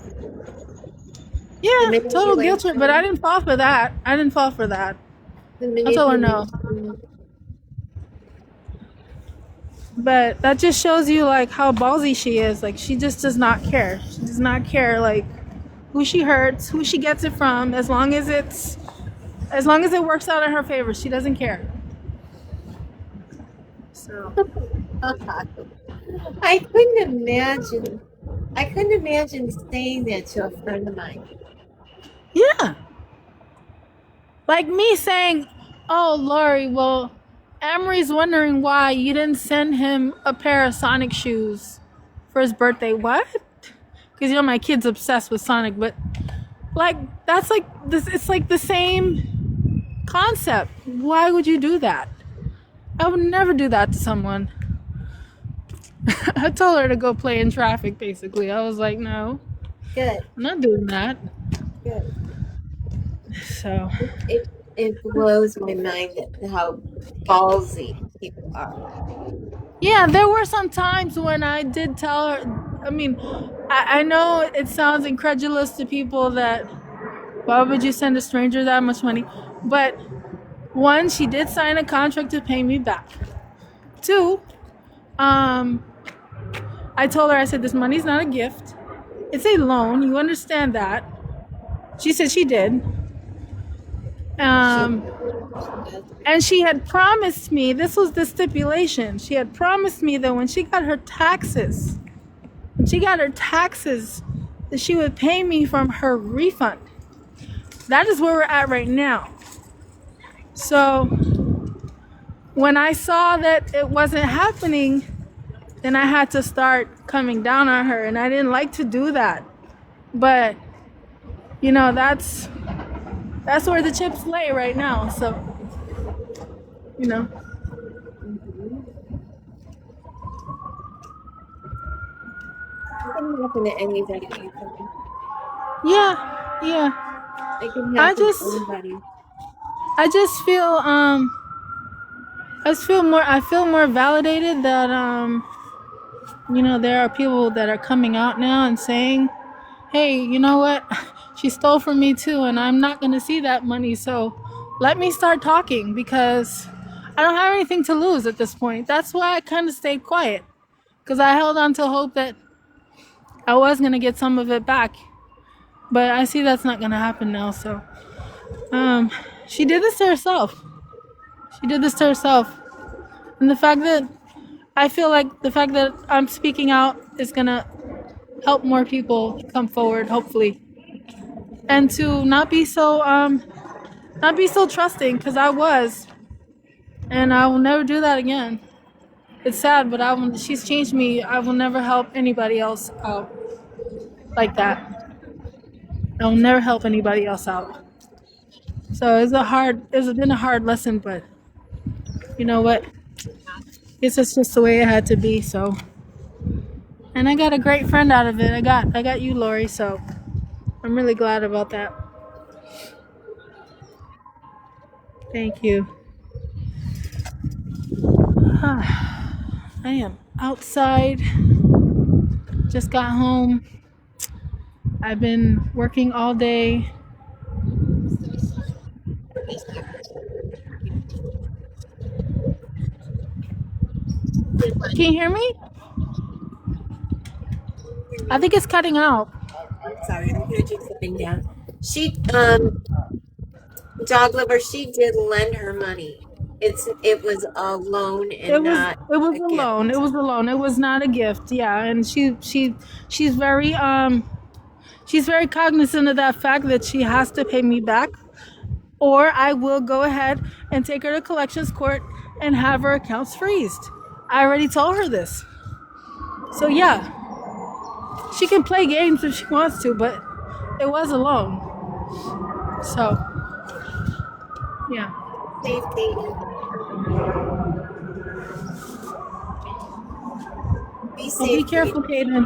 Speaker 3: Yeah,
Speaker 1: The
Speaker 3: total guilt trip, but I
Speaker 1: manipulation.
Speaker 3: didn't fall for that. I didn't fall for that.
Speaker 1: The
Speaker 3: I told her no.
Speaker 1: manipulation.
Speaker 3: But that just shows you like how ballsy she is. Like, she just does not care. She does not care like who she hurts, who she gets it from, as long as it works out in her favor. She doesn't care. So
Speaker 1: I couldn't imagine. I couldn't imagine saying that to a friend of mine.
Speaker 3: yeah. Like me saying, "Oh, Lori, well, Amory's wondering why you didn't send him a pair of Sonic shoes for his birthday." What? Because you know my kid's obsessed with Sonic, but like that's like this. It's like the same concept. Why would you do that? I would never do that to someone. I told her to go play in traffic. Basically, I was like, "No,
Speaker 1: Good.
Speaker 3: I'm not doing that."
Speaker 1: Good.
Speaker 3: So
Speaker 1: It blows my mind how ballsy people are.
Speaker 3: yeah, there were some times when I did tell her. I mean, I know it sounds incredulous to people that why would you send a stranger that much money? But one, she did sign a contract to pay me back. Two, I told her, I said, this money's not a gift. It's a loan. You understand that? She said she did. And she had promised me, this was the stipulation, she had promised me that when she got her taxes, that she would pay me from her refund. That is where we're at right now. So when I saw that it wasn't happening, then I had to start coming down on her, and I didn't like to do that. But you know, that's where the chips lay right now. So, you know.
Speaker 1: It can happen to anybody.
Speaker 3: Yeah.
Speaker 1: It can
Speaker 3: I
Speaker 1: happen
Speaker 3: just
Speaker 1: to anybody.
Speaker 3: I feel more validated that you know, there are people that are coming out now and saying, "Hey, you know what? She stole from me too, and I'm not going to see that money. So, let me start talking because I don't have anything to lose at this point." That's why I kind of stayed quiet, because I held on to hope that I was going to get some of it back. But I see that's not going to happen now. So, she did this to herself. And the fact that I feel like the fact that I'm speaking out is going to help more people come forward, hopefully, and to not be so trusting, because I was, and I will never do that again. It's sad, but she's changed me. I will never help anybody else out like that. I will never help anybody else out. So it's been a hard lesson, but you know what? Guess it's just the way it had to be. So, and I got a great friend out of it. I got you, Lori. So I'm really glad about that. Thank you. I am outside. Just got home. I've been working all day. Can you hear me? I think it's cutting out.
Speaker 1: I'm sorry, I heard you sitting down. She, dog lover, she did lend her money. It was a loan and not
Speaker 3: It was
Speaker 1: a
Speaker 3: a
Speaker 1: gift.
Speaker 3: loan. It was a loan. It was not a gift. Yeah, and she's very cognizant of that fact that she has to pay me back, or I will go ahead and take her to collections court and have her accounts freezed. I already told her this. So yeah, she can play games if she wants to, but it was a loan. So yeah.
Speaker 1: Safety. Be
Speaker 3: Well, be
Speaker 1: safe.
Speaker 3: careful, Kaden.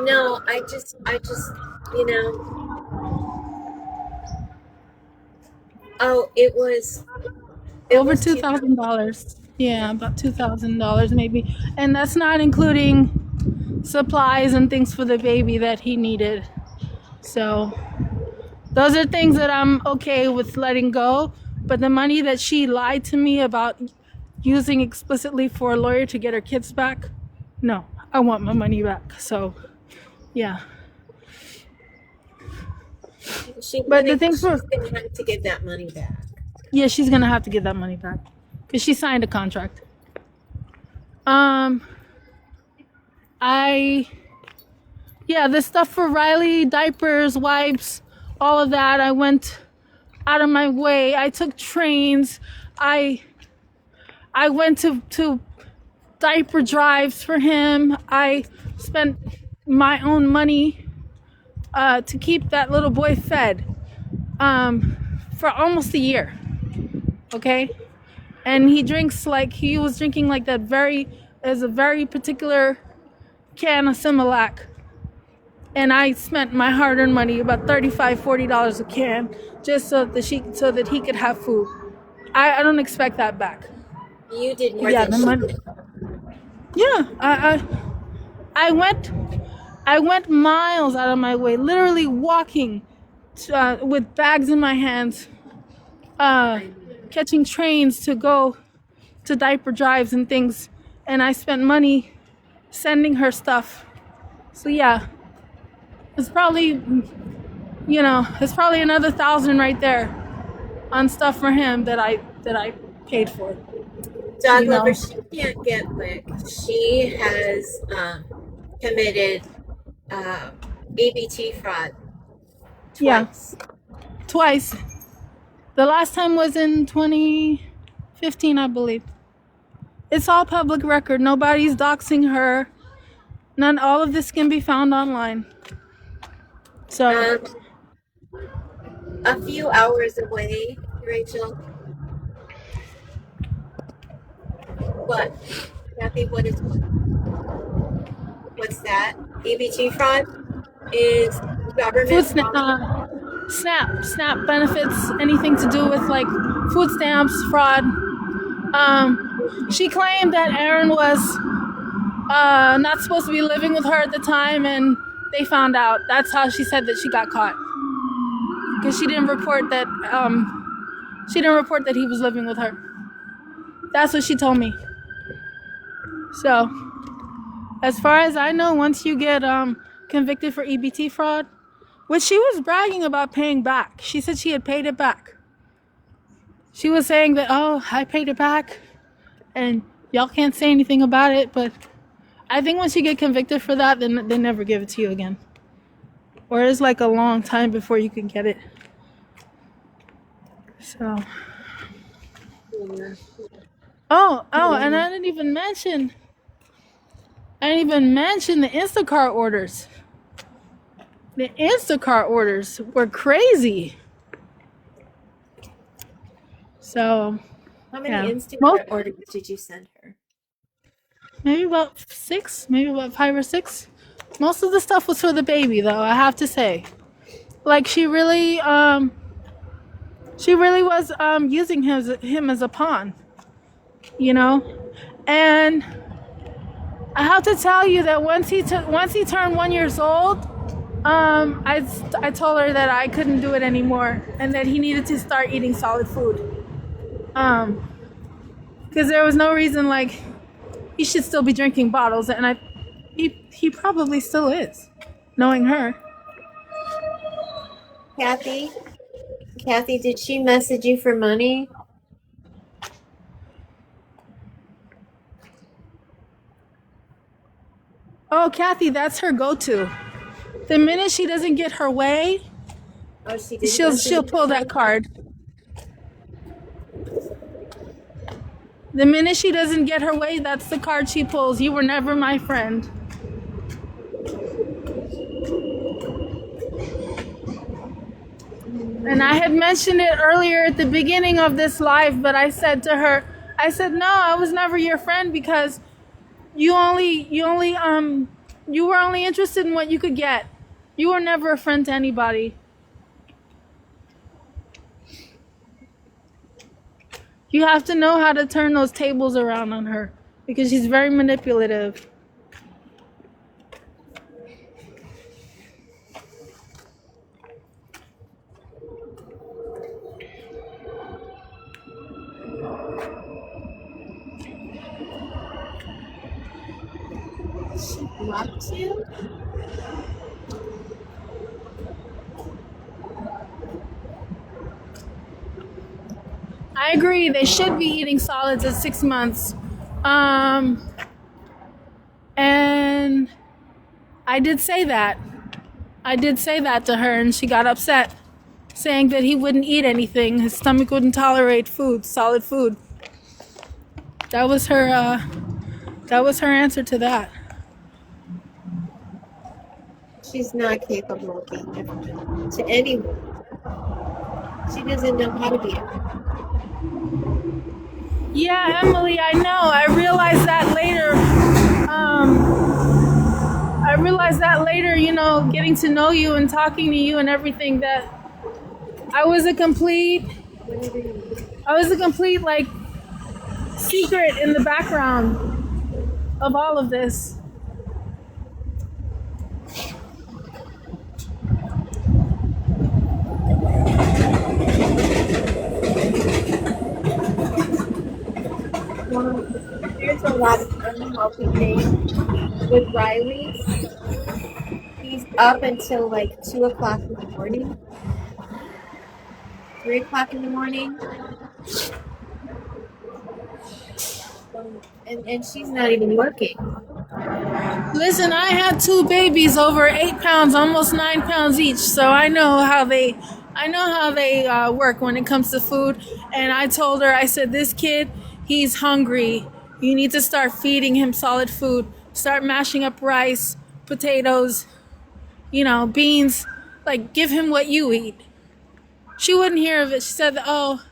Speaker 1: No, I just, you know. Oh, it was
Speaker 3: Over
Speaker 1: $2,000.
Speaker 3: $2,000. Yeah, about $2,000 maybe, and that's not including supplies and things for the baby that he needed. So those are things that I'm okay with letting go. But the money that she lied to me about using explicitly for a lawyer to get her kids back, no, I want my money back. So yeah. But the things
Speaker 1: She's gonna have to get that money back.
Speaker 3: Yeah, she's gonna have to get that money back because she signed a contract. The stuff for Riley, diapers, wipes, all of that. I went out of my way. I took trains. I went to diaper drives for him. I spent my own money to keep that little boy fed for almost a year. Okay, and he was drinking like that a very particular can of Similac, and I spent my hard-earned money, about $35-40 a can, just so that he could have food. I don't expect that back.
Speaker 1: You did more than she did.
Speaker 3: Yeah, I went miles out of my way, literally walking with bags in my hands, catching trains to go to diaper drives and things, and I spent money sending her stuff. So yeah, it's probably another $1,000 right there on stuff for him that I paid for.
Speaker 1: Dog lover, she can't get licked. She has committed ABT fraud twice.
Speaker 3: Yeah, twice. The last time was in 2015, I believe. It's all public record. Nobody's doxing her. All of this can be found online. So
Speaker 1: a few hours away, Rachel. What? Kathy, what's that? ABT fraud is government
Speaker 3: SNAP benefits, anything to do with like food stamps fraud. She claimed that Aaron was not supposed to be living with her at the time, and they found out. That's how she said that she got caught, because she didn't report that he was living with her. That's what she told me. So, as far as I know, once you get convicted for EBT fraud, which she was bragging about paying back. She said she had paid it back. She was saying that, oh, I paid it back, and y'all can't say anything about it, but I think once you get convicted for that, then they never give it to you again. Or it's like a long time before you can get it. So. Oh, and I didn't even mention the Instacart orders. The Instacart orders were crazy. So,
Speaker 1: How many
Speaker 3: yeah.
Speaker 1: Instacart orders did you send her?
Speaker 3: Maybe about 6, maybe about 5 or 6. Most of the stuff was for the baby, though, I have to say. Like, she really was using him as a pawn, you know? And I have to tell you that once he turned 1 year old, I told her that I couldn't do it anymore and that he needed to start eating solid food. Because there was no reason, like, he should still be drinking bottles, and he probably still is, knowing her.
Speaker 1: Kathy, did she message you for money?
Speaker 3: Oh, Kathy, that's her go-to. The minute she doesn't get her way, she'll pull that card. The minute she doesn't get her way, that's the card she pulls. You were never my friend. And I had mentioned it earlier at the beginning of this live, but I said to her, no, I was never your friend because you were only interested in what you could get. You were never a friend to anybody. You have to know how to turn those tables around on her because she's very manipulative.
Speaker 1: She blocked you?
Speaker 3: I agree. They should be eating solids at 6 months. And I did say that. I did say that to her, and she got upset, saying that he wouldn't eat anything. His stomach wouldn't tolerate food, solid food. That was her answer to that.
Speaker 1: She's not capable of being a friend to anyone. She doesn't know how to be a friend.
Speaker 3: Yeah, Emily, I know. I realized that later, you know, getting to know you and talking to you and everything, that I was a complete like secret in the background of all of this.
Speaker 1: There's a lot of unhealthy things with Riley. He's up until like 2 o'clock in the morning, 3 o'clock in the morning. And she's not even working.
Speaker 3: Listen, I had 2 babies over 8 pounds, almost 9 pounds each, so I know how they work when it comes to food. And I told her, I said, this kid, he's hungry. You need to start feeding him solid food. Start mashing up rice, potatoes, you know, beans. Like, give him what you eat. She wouldn't hear of it. She said, oh,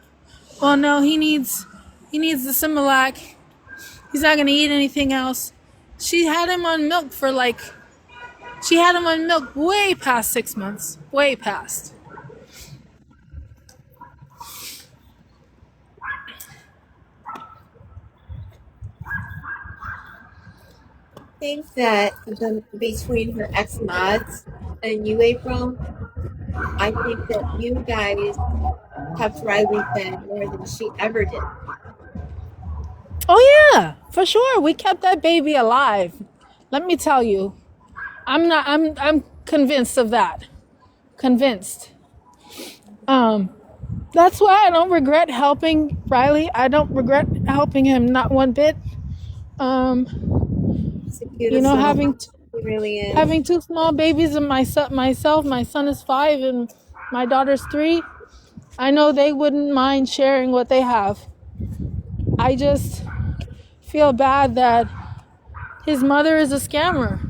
Speaker 3: well, no, he needs the Similac. He's not going to eat anything else. She had him on milk way past 6 months. Way past.
Speaker 1: I think that between her ex-mods and you, April, I think that you guys kept Riley fed more than she ever did.
Speaker 3: Oh yeah, for sure. We kept that baby alive. Let me tell you. I'm convinced of that. Convinced. That's why I don't regret helping Riley. I don't regret helping him, not one bit.
Speaker 1: It's a
Speaker 3: You know,
Speaker 1: beautiful moment. It really is.
Speaker 3: having two small babies and my son is 5 and my daughter's 3. I know they wouldn't mind sharing what they have. I just feel bad that his mother is a scammer.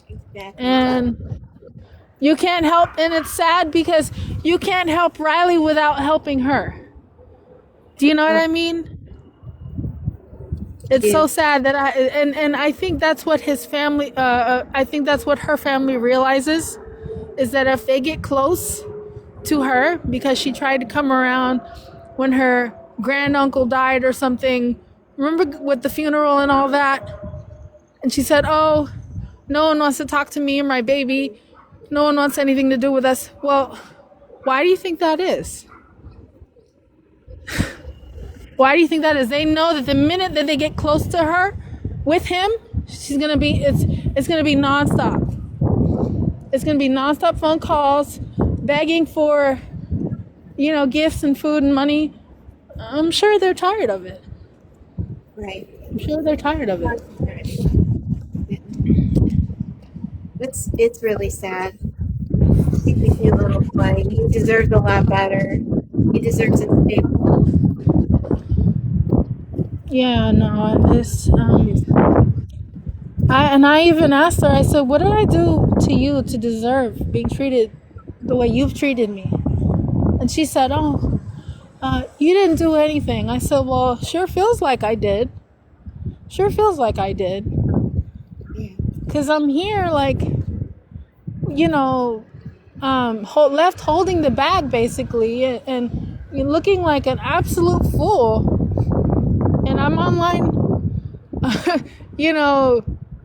Speaker 1: Exactly.
Speaker 3: And you can't help, and it's sad because you can't help Riley without helping her. Do you know what I mean? It's so sad that I think that's what his family, I think that's what her family realizes, is that if they get close to her, because she tried to come around when her granduncle died or something, remember with the funeral and all that? And she said, oh, no one wants to talk to me or my baby. No one wants anything to do with us. Well, why do you think that is? Why do you think that is? They know that the minute that they get close to her with him, she's gonna be it's gonna be nonstop. It's gonna be nonstop phone calls, begging for, gifts and food and money. I'm sure they're tired of it.
Speaker 1: Right.
Speaker 3: I'm sure they're tired of it.
Speaker 1: It's really sad. He's a cute little boy. He deserves a lot better. He deserves a stable.
Speaker 3: Yeah, no, I even asked her, I said, what did I do to you to deserve being treated the way you've treated me? And she said, oh, you didn't do anything. I said, well, sure feels like I did. Sure feels like I did. Because I'm here, like, left holding the bag, basically, and you're looking like an absolute fool. And I'm online,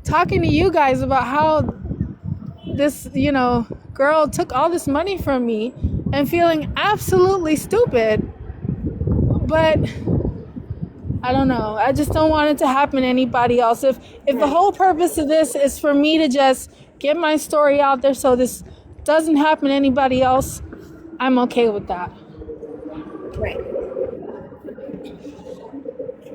Speaker 3: talking to you guys about how this, girl took all this money from me and feeling absolutely stupid. But I don't know. I just don't want it to happen to anybody else. If the whole purpose of this is for me to just get my story out there so this doesn't happen to anybody else, I'm okay with that.
Speaker 1: Right.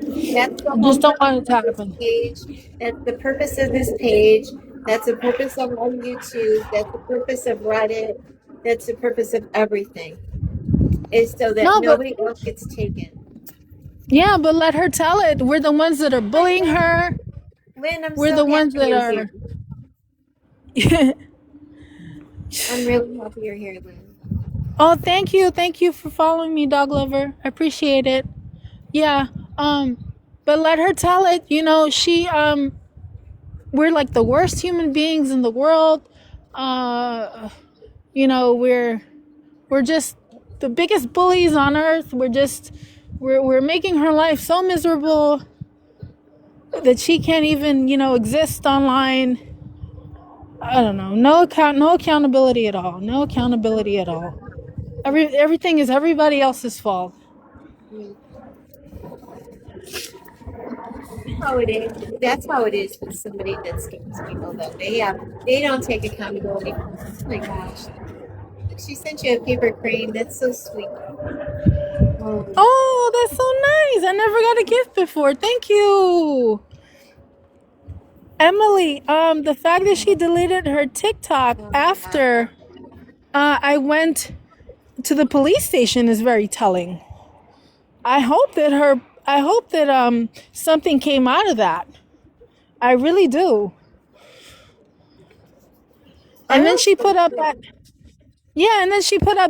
Speaker 1: That's the
Speaker 3: I just don't want it to happen.
Speaker 1: page. That's the purpose of this page. That's the purpose of on YouTube. That's the purpose of Reddit. That's the purpose of everything. Is so that nobody else gets taken.
Speaker 3: Yeah, but let her tell it. We're the ones that are bullying her.
Speaker 1: Lynn,
Speaker 3: We're the ones that are.
Speaker 1: I'm really happy you're here, Lynn.
Speaker 3: Oh, thank you. Thank you for following me, dog lover. I appreciate it. Yeah. But let her tell it. We're like the worst human beings in the world. We're just the biggest bullies on earth. We're making her life so miserable that she can't even, exist online. I don't know. No accountability at all. No accountability at all. Everything is everybody else's fault.
Speaker 1: How it is. That's how it is with somebody that scams people, though. They don't take accountability. Oh my gosh. She sent you a paper crane. That's so sweet.
Speaker 3: Oh, that's so nice. I never got a gift before. Thank you. Emily, the fact that she deleted her TikTok after I went to the police station is very telling. I hope that something came out of that. I really do. And then she put up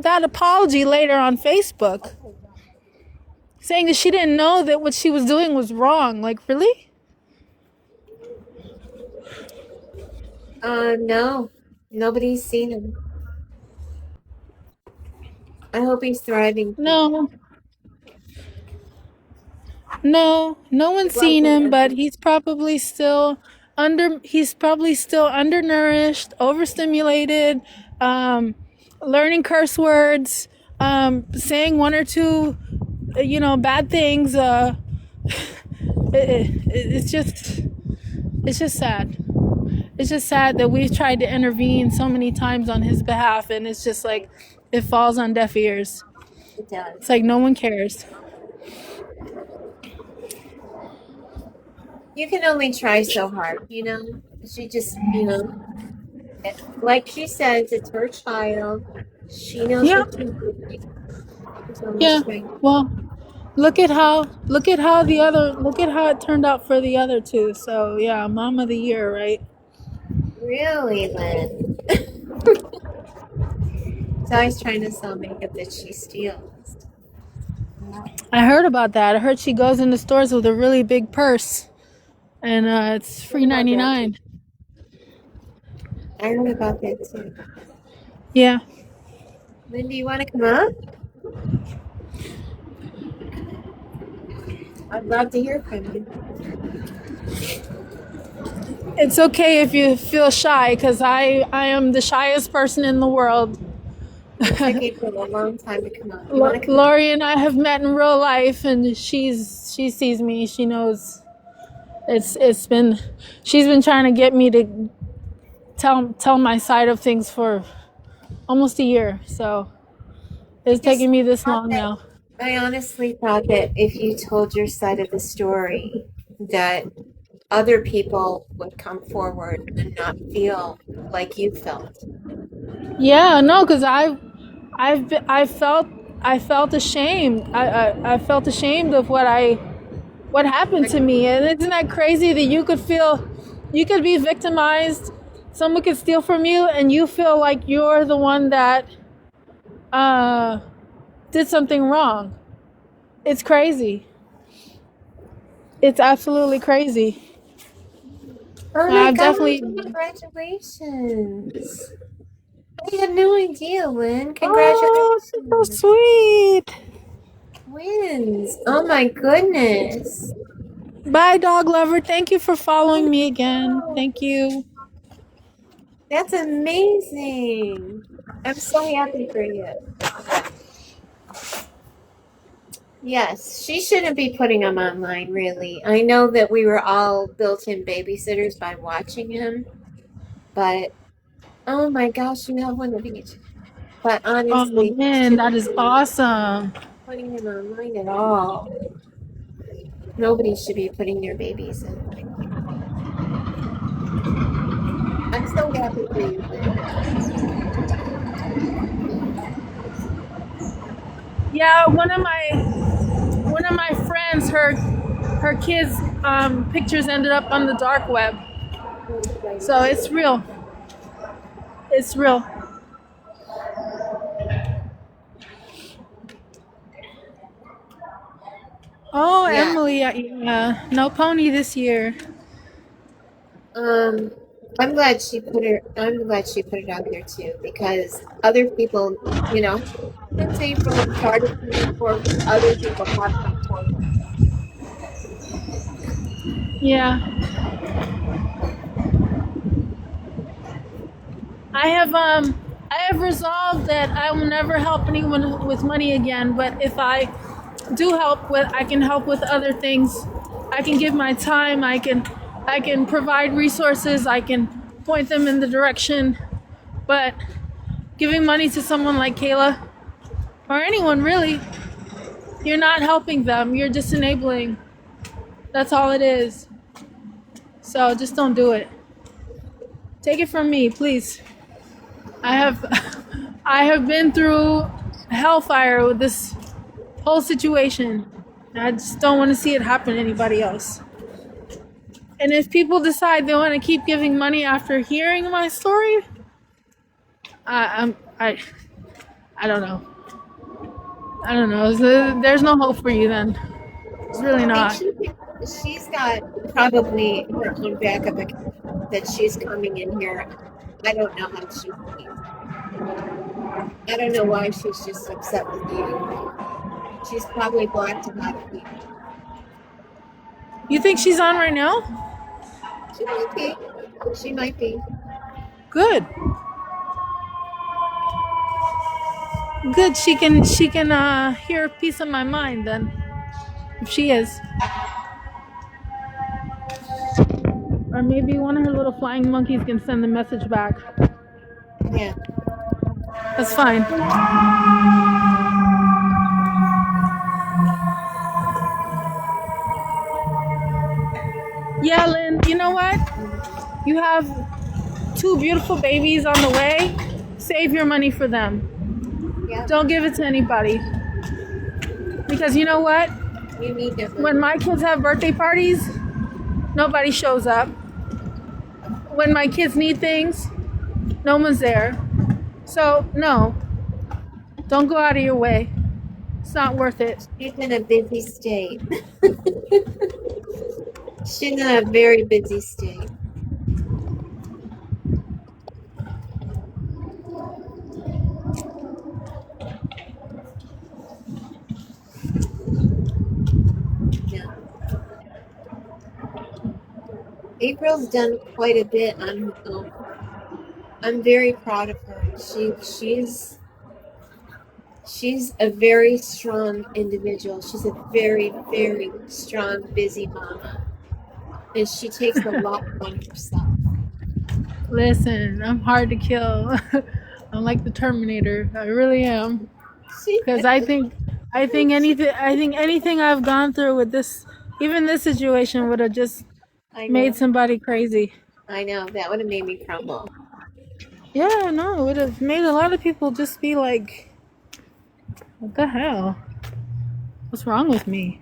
Speaker 3: that apology later on Facebook, saying that she didn't know that what she was doing was wrong. Like, really?
Speaker 1: No. Nobody's seen him. I hope he's thriving.
Speaker 3: No one's seen him, but he's probably still undernourished, overstimulated, learning curse words, saying one or two, bad things. It's just sad. It's just sad that we've tried to intervene so many times on his behalf, and it's just like it falls on deaf ears.
Speaker 1: It does.
Speaker 3: It's like no one cares.
Speaker 1: You can only try so hard, you know? She just, like she says, it's her child. She knows
Speaker 3: Yeah,
Speaker 1: what she's doing. She's only
Speaker 3: yeah.
Speaker 1: trying.
Speaker 3: Well, look at how it turned out for the other two. So yeah, mom of the year, right?
Speaker 1: Really, Lynn? She's always trying to sell makeup that she steals.
Speaker 3: I heard about that. I heard she goes into stores with a really big purse, and it's
Speaker 1: I heard
Speaker 3: free
Speaker 1: about that too.
Speaker 3: 99.
Speaker 1: I heard about that too.
Speaker 3: Yeah,
Speaker 1: Lynn, do you want to come up? I'd love to hear from you.
Speaker 3: it's okay if you feel shy, because I am the shyest person in the world.
Speaker 1: It's okay for a long time to come up. You want to come up?
Speaker 3: Lori and I have met in real life, and she sees me. She knows it's been she's been trying to get me to tell my side of things for almost a year. So it's
Speaker 1: Just
Speaker 3: taking me this
Speaker 1: thought
Speaker 3: long
Speaker 1: that
Speaker 3: now.
Speaker 1: I honestly thought that if you told your side of the story, that other people would come forward and not feel like you felt.
Speaker 3: Yeah, no, because I felt ashamed. I felt ashamed of what happened to me, and isn't that crazy that you could be victimized, someone could steal from you, and you feel like you're the one that did something wrong. It's crazy. It's absolutely crazy.
Speaker 1: Oh my
Speaker 3: I've
Speaker 1: gosh,
Speaker 3: definitely.
Speaker 1: congratulations. I had no idea, Lynn.
Speaker 3: Oh, so
Speaker 1: Congratulations.
Speaker 3: sweet.
Speaker 1: Wins. Oh my goodness.
Speaker 3: Bye, dog lover. Thank you for
Speaker 1: Oh,
Speaker 3: following me again.
Speaker 1: wow.
Speaker 3: Thank you.
Speaker 1: That's amazing. I'm so happy for you. Yes, she shouldn't be putting him online, really. I know that we were all built-in babysitters by watching him, but oh my gosh, you have one of each. But
Speaker 3: Oh
Speaker 1: honestly, she
Speaker 3: man, that
Speaker 1: shouldn't
Speaker 3: is
Speaker 1: be
Speaker 3: awesome.
Speaker 1: putting him online at all. Nobody should be putting their babies in. I'm so happy for you, Lynn.
Speaker 3: Yeah, one of my friends, her kids' pictures ended up on the dark web.
Speaker 1: Oh my
Speaker 3: So it's real. It's real. Oh,
Speaker 1: yeah.
Speaker 3: Emily, yeah, no pony this year.
Speaker 1: Um, I'm glad she put it out there too, because other people, I'm not saying from the start of coming forward, other people have come forward.
Speaker 3: Yeah, I have resolved that I will never help anyone with money again. But if I do help with, I can help with other things. I can give my time. I can provide resources. I can point them in the direction. But giving money to someone like Kayla, or anyone really, you're not helping them. You're just enabling. That's all it is. So just don't do it. Take it from me, please. I have I have been through hellfire with this whole situation. I just don't want to see it happen to anybody else. And if people decide they want to keep giving money after hearing my story, I don't know. I don't know. There's no hope for you then. It's really
Speaker 1: I mean,
Speaker 3: not.
Speaker 1: she's got probably her own backup account that she's coming in here. I don't know how she feels. I don't know why she's just upset with you. She's probably blocked a lot of people.
Speaker 3: You think she's on right now?
Speaker 1: She might be. She might be.
Speaker 3: Good. Good. She can hear a piece of my mind then. If she is. Or maybe one of her little flying monkeys can send the message back.
Speaker 1: Yeah.
Speaker 3: That's fine. Yeah, Lynn, you know what? You have two beautiful babies on the way. Save your money for them.
Speaker 1: Yeah,
Speaker 3: Don't give it to anybody. Because you know what?
Speaker 1: you need their money.
Speaker 3: When my kids have birthday parties, nobody shows up. When my kids need things, no one's there. So, no, don't go out of your way. It's not worth it.
Speaker 1: She's in a busy state. She's in a very busy state. Yeah. April's done quite a bit on her own. I'm very proud of her. She's a very strong individual. She's a very, very strong, busy mama. And she takes a lot on herself.
Speaker 3: Listen, I'm hard to kill. I'm like the Terminator. I really am. Because I think anything I've gone through with this, even this situation, would have just
Speaker 1: I
Speaker 3: made
Speaker 1: know.
Speaker 3: somebody crazy.
Speaker 1: I know. That would have made me crumble.
Speaker 3: Yeah, no, it would have made a lot of people just be like, what the hell? What's wrong with me?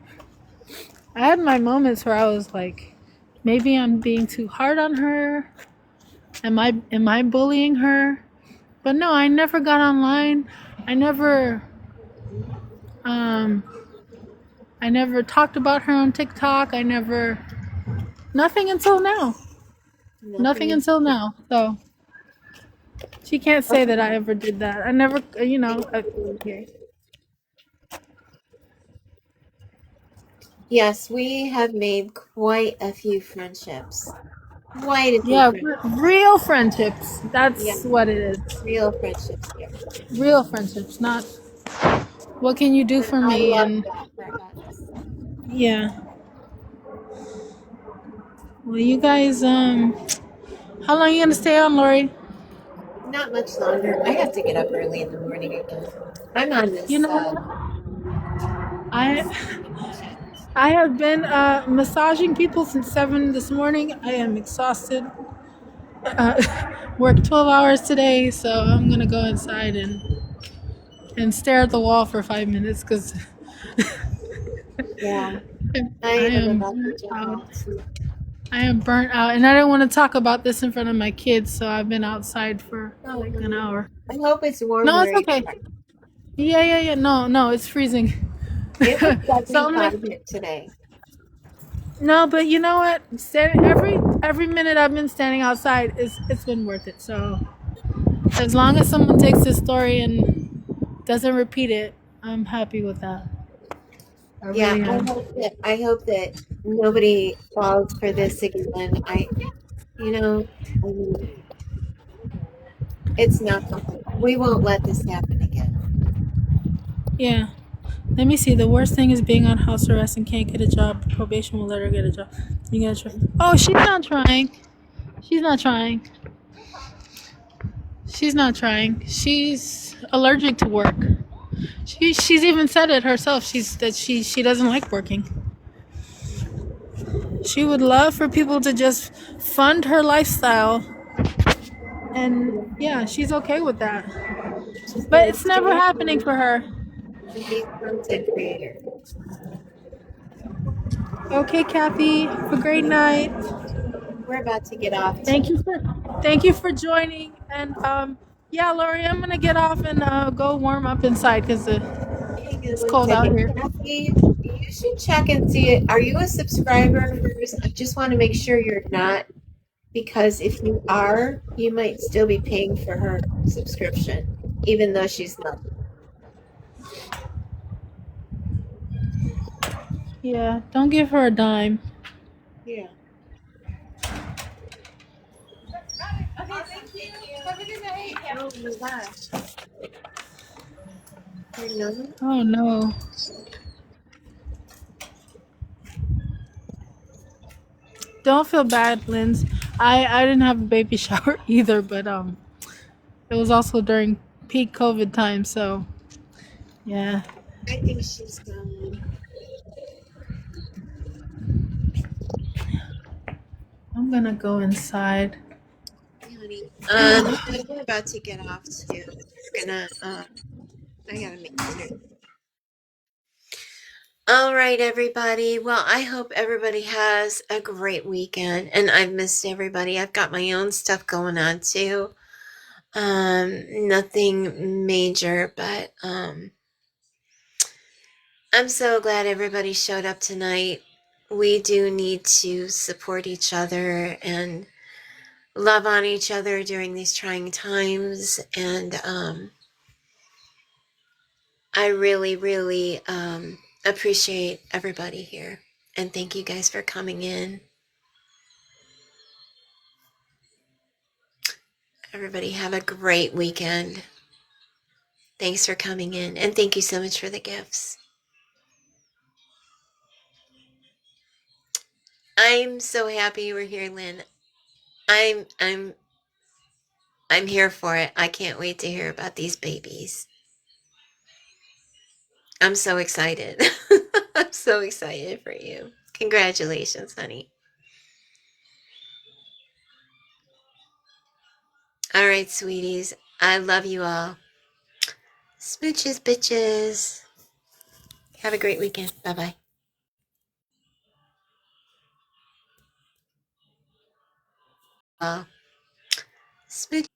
Speaker 3: I had my moments where I was like, maybe I'm being too hard on her. Am I bullying her? But no, I never got online. I never talked about her on TikTok. Nothing until now. Nothing until now. So she can't say that I ever did that. I never,
Speaker 1: Yes, we have made quite a few friendships. Quite a few
Speaker 3: yeah,
Speaker 1: friendships.
Speaker 3: real friendships. That's
Speaker 1: Yeah.
Speaker 3: what it is.
Speaker 1: Real friendships here.
Speaker 3: Real friendships, not what can you do for
Speaker 1: I
Speaker 3: me?
Speaker 1: love
Speaker 3: And
Speaker 1: that for us.
Speaker 3: yeah. Well, you guys, how long are you gonna stay on, Lori?
Speaker 1: Not much longer. I have to get up early in the morning again. I'm on this.
Speaker 3: You know what? I have been massaging people since 7 this morning. I am exhausted. Worked 12 hours today, so I'm gonna go inside and stare at the wall for 5 minutes because
Speaker 1: Yeah. I
Speaker 3: I
Speaker 1: am
Speaker 3: am
Speaker 1: about to
Speaker 3: burnt
Speaker 1: jump
Speaker 3: out.
Speaker 1: off too.
Speaker 3: I am burnt out, and I don't want to talk about this in front of my kids, so I've been outside for like an hour.
Speaker 1: I hope it's warm
Speaker 3: No,
Speaker 1: where
Speaker 3: it's
Speaker 1: you
Speaker 3: okay.
Speaker 1: are.
Speaker 3: Yeah. No, it's freezing.
Speaker 1: It was
Speaker 3: So I'm
Speaker 1: 75
Speaker 3: like,
Speaker 1: here today.
Speaker 3: no, but you know what? Every minute I've been standing outside it's been worth it. So as long as someone takes this story and doesn't repeat it, I'm happy with that. I
Speaker 1: Yeah,
Speaker 3: really am.
Speaker 1: I hope that nobody falls for this again. I mean, it's not going. We won't let this happen again.
Speaker 3: Yeah. Let me see. The worst thing is being on house arrest and can't get a job. Probation will let her get a job. You gotta try. Oh, she's not trying. She's not trying. She's not trying. She's allergic to work. She's even said it herself. She doesn't like working. She would love for people to just fund her lifestyle, and yeah, she's okay with that.
Speaker 1: She's
Speaker 3: But
Speaker 1: gonna
Speaker 3: it's never
Speaker 1: stay
Speaker 3: happening
Speaker 1: home
Speaker 3: for her.
Speaker 1: and be a content creator.
Speaker 3: Okay, Kathy. Have a great night.
Speaker 1: We're about to get off
Speaker 3: Thank
Speaker 1: too.
Speaker 3: you for joining. And yeah, Lori, I'm gonna get off and go warm up inside because
Speaker 1: Hang on
Speaker 3: it's
Speaker 1: one
Speaker 3: cold out
Speaker 1: second.
Speaker 3: here.
Speaker 1: Kathy, you should check and see. Are you a subscriber of hers? I just want to make sure you're not, because if you are, you might still be paying for her subscription, even though she's not.
Speaker 3: Yeah, don't give her a dime.
Speaker 1: Yeah.
Speaker 5: Okay, thank you. Have a good night.
Speaker 1: Oh my gosh. You're not?
Speaker 3: Oh no. Don't feel bad, Linz. I didn't have a baby shower either, but it was also during peak COVID time, so yeah.
Speaker 1: I think she's gone.
Speaker 3: I'm gonna go inside.
Speaker 1: Hey, honey. I'm about to get off too. We're gonna, I gotta make dinner. All right, everybody. Well, I hope everybody has a great weekend. And I've missed everybody. I've got my own stuff going on too. Nothing major, but I'm so glad everybody showed up tonight. We do need to support each other and love on each other during these trying times. And I really, really appreciate everybody here. And thank you guys for coming in. Everybody have a great weekend. Thanks for coming in. And thank you so much for the gifts. I'm so happy you were here, Lynn. I'm here for it. I can't wait to hear about these babies. I'm so excited. I'm so excited for you. Congratulations, honey. All right, sweeties. I love you all. Smooches, bitches. Have a great weekend. Bye-bye. Smooch.